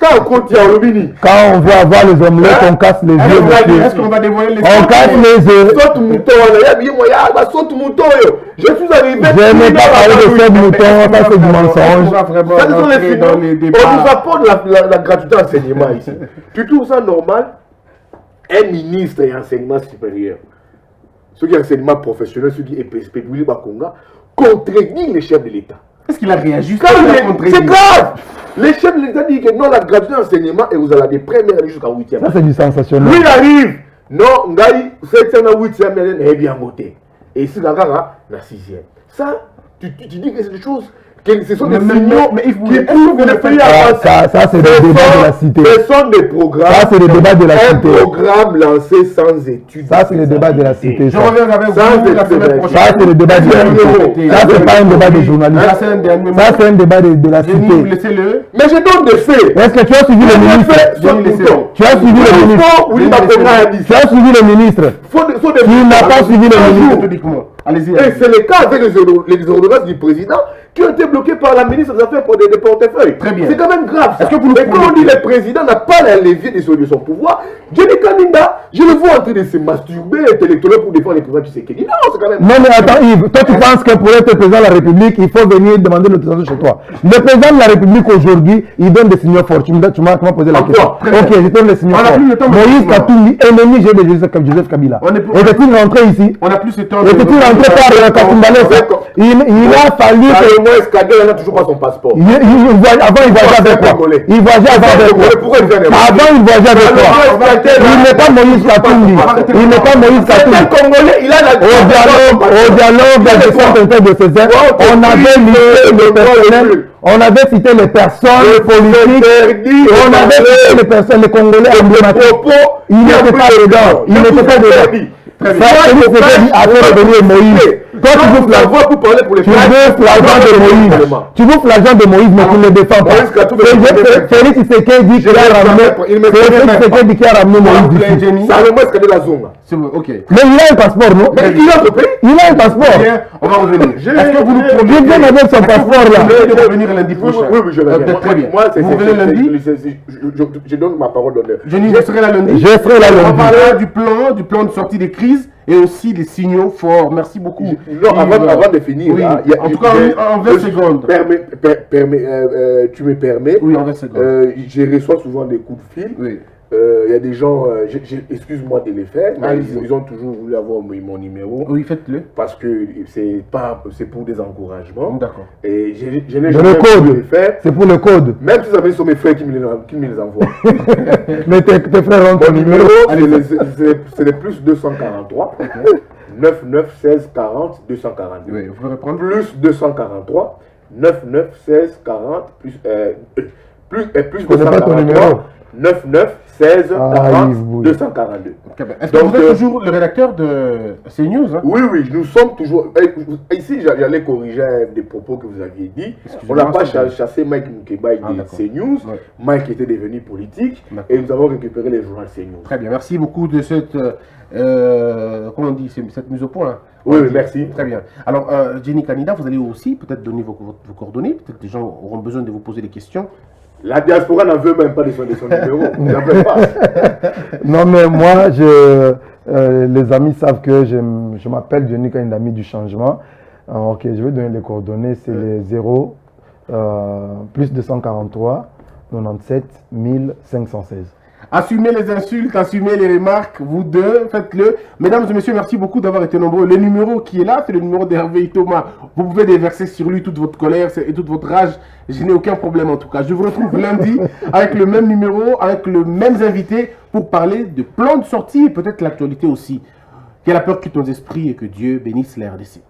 [SPEAKER 2] Quand on compte Yaolobini.
[SPEAKER 3] Quand on veut avoir les omelettes, on casse les yeux.
[SPEAKER 1] Est-ce qu'on va dévoiler les
[SPEAKER 3] on casse les yeux.
[SPEAKER 2] Saute mouton, saute mouton. Je suis arrivé.
[SPEAKER 3] Je n'ai pas parlé de saute mouton, ça c'est du mensonge.
[SPEAKER 2] Ça sont les signaux. On nous apporte la gratuité d'enseignement ici. Tu trouves ça normal? Un ministre et enseignement supérieur, ceux qui ont enseignement professionnel, ceux qui est publié par Conga, contredit les chefs de l'État.
[SPEAKER 1] Est-ce qu'il a réagi?
[SPEAKER 2] C'est grave. Les chefs de l'État disent que non, la gratuité d'enseignement et vous allez des premières jusqu'à 8e.
[SPEAKER 3] Ça c'est du sensationnel.
[SPEAKER 2] Lui il arrive. Non, Ngaï, 7e à 8e, est bien voté. Et ici, la 6e. Ça, tu dis que c'est des choses. Ce sont des signaux qui prouvent que le pays avance.
[SPEAKER 3] Ça c'est des débats de la cité.
[SPEAKER 2] Ce sont des programmes.
[SPEAKER 3] Ça c'est des débats de la cité.
[SPEAKER 2] Un programme lancé sans études.
[SPEAKER 3] Ça c'est les débats de la cité.
[SPEAKER 1] Je reviens avec vous la semaine prochaine.
[SPEAKER 3] Ça c'est le débat de la cité. Ça c'est pas un débat de journalistes. Ça c'est un débat de la cité.
[SPEAKER 1] Laissez-le.
[SPEAKER 2] Mais je donne des faits.
[SPEAKER 3] Est-ce que tu as suivi le ministre? Tu as suivi le ministre? Tu as suivi le ministre? Tu n'as pas suivi le ministre?
[SPEAKER 1] Allez-y.
[SPEAKER 2] Et c'est le cas avec les ordonnances du président qui ont été bloquées par la ministre des Affaires pour des portefeuilles.
[SPEAKER 1] Très bien.
[SPEAKER 2] C'est quand même grave.
[SPEAKER 1] Est-ce que vous
[SPEAKER 2] et quand on dit que le président n'a pas la levier de son pouvoir, Jenny Kaninda, je le vois en train de se masturber intellectuellement pour défendre les présidents Tshisekedi. Non, c'est quand même.
[SPEAKER 3] Non, mais attends, Yves, toi tu penses que pour être président de la République, il faut venir demander l'autorisation chez toi. Le président de la République aujourd'hui, il donne des signaux forts. Tu m'as posé la question. Ok, je donne des signaux forts. Moïse Katumbi, ennemi de Joseph Kabila. Était-il rentré ici?
[SPEAKER 1] On n'a plus ce temps.
[SPEAKER 3] Était-il rentré par Katumbalès? Il a fallu que.
[SPEAKER 2] Moïse Katumbi n'a toujours pas son passeport.
[SPEAKER 3] Avant, il voyageait avec quoi? Il voyageait avec quoi? Avant, il voyageait avec quoi? Il n'est pas Moïse Katumbi. Il n'est pas Moïse Katumbi. Au dialogue de centre de Césaire, on avait listé le personnel. On avait cité les personnes politiques, on avait cité les personnes, les Congolais emblématiques. Il n'était pas dedans. Il n'était pas dedans. Ça, Félix Tshisekedi a fait revenir Moïse. Toi, tu bouffes l'argent de Moïse. Tu bouffes l'argent de Moïse, mais tu ne le défends pas. Félix Tshisekedi qui a ramené Moïse ici.
[SPEAKER 2] Ça a moins la zone.
[SPEAKER 1] Ok.
[SPEAKER 3] Mais il a un passeport, non?
[SPEAKER 2] Mais il a un pays.
[SPEAKER 3] Il a un passeport.
[SPEAKER 1] On va revenir. Est-ce que vous nous promettez?
[SPEAKER 3] Il vient avec son passeport là.
[SPEAKER 1] Vous allez revenir lundi prochain.
[SPEAKER 2] Oui, je vais venir.
[SPEAKER 1] Très bien.
[SPEAKER 2] Moi,
[SPEAKER 1] vous venez lundi?
[SPEAKER 2] Je donne ma parole d'honneur.
[SPEAKER 1] Je serai là lundi.
[SPEAKER 3] Je serai là lundi.
[SPEAKER 1] On parlera du plan de sortie des crises et aussi des signaux forts. Merci beaucoup.
[SPEAKER 2] Non, avant de finir,
[SPEAKER 1] oui.
[SPEAKER 2] là,
[SPEAKER 1] En tout cas, en 20 secondes.
[SPEAKER 2] Tu me permets?
[SPEAKER 1] Oui, en 20 secondes.
[SPEAKER 2] Je reçois souvent des coups de fil.
[SPEAKER 1] Oui.
[SPEAKER 2] Il y a des gens, excuse-moi de les faire, mais
[SPEAKER 1] Allez-y.
[SPEAKER 2] ils ont toujours voulu avoir mon numéro.
[SPEAKER 1] Oui, faites-le.
[SPEAKER 2] Parce que c'est pour des encouragements.
[SPEAKER 1] D'accord.
[SPEAKER 2] Et je n'ai
[SPEAKER 3] jamais voulu les faire. C'est pour le code.
[SPEAKER 2] Même si ça sont mes frères qui me les envoient.
[SPEAKER 3] Mais tes frères ont ton numéro.
[SPEAKER 2] C'est le plus 243 99 16 40 242.
[SPEAKER 1] Oui, vous pouvez reprendre.
[SPEAKER 2] Plus 243 99 16 40 plus
[SPEAKER 3] Je connais pas ton numéro.
[SPEAKER 2] 99 16 40
[SPEAKER 3] Yves Bouya.
[SPEAKER 2] 242.
[SPEAKER 1] Ok, ben, est-ce que
[SPEAKER 2] Donc,
[SPEAKER 1] vous êtes toujours le rédacteur de CNews, hein?
[SPEAKER 2] Oui, oui, nous sommes toujours. Ici, j'allais corriger des propos que vous aviez dit. On
[SPEAKER 1] Excusez-moi,
[SPEAKER 2] n'a pas
[SPEAKER 1] c'est-
[SPEAKER 2] chassé Mike Moukebaï
[SPEAKER 1] Ah,
[SPEAKER 2] de
[SPEAKER 1] d'accord.
[SPEAKER 2] CNews.
[SPEAKER 1] Ouais.
[SPEAKER 2] Mike était devenu politique
[SPEAKER 1] D'accord.
[SPEAKER 2] et nous avons récupéré les journaux CNews.
[SPEAKER 1] Très bien, merci beaucoup de cette, comment on dit, cette mise au point.
[SPEAKER 2] Oui, oui, merci.
[SPEAKER 1] Très bien. Alors, Jenny Kanida, vous allez aussi peut-être donner vos coordonnées. Peut-être des gens auront besoin de vous poser des questions.
[SPEAKER 2] La diaspora n'en veut même pas de son numéro. Ils n'en veulent pas.
[SPEAKER 3] Non, mais moi, les amis savent que je m'appelle Johnny Kanindami du changement. Ok, je vais donner les coordonnées. C'est les 0 plus 243 97 516.
[SPEAKER 1] Assumez les insultes, assumez les remarques, vous deux, faites-le. Mesdames et messieurs, merci beaucoup d'avoir été nombreux. Le numéro qui est là, c'est le numéro d'Hervé Thomas. Vous pouvez déverser sur lui toute votre colère et toute votre rage. Je n'ai aucun problème en tout cas. Je vous retrouve lundi avec le même numéro, avec le même invité pour parler de plans de sortie et peut-être l'actualité aussi. Que la peur quitte nos esprits et que Dieu bénisse la RDC.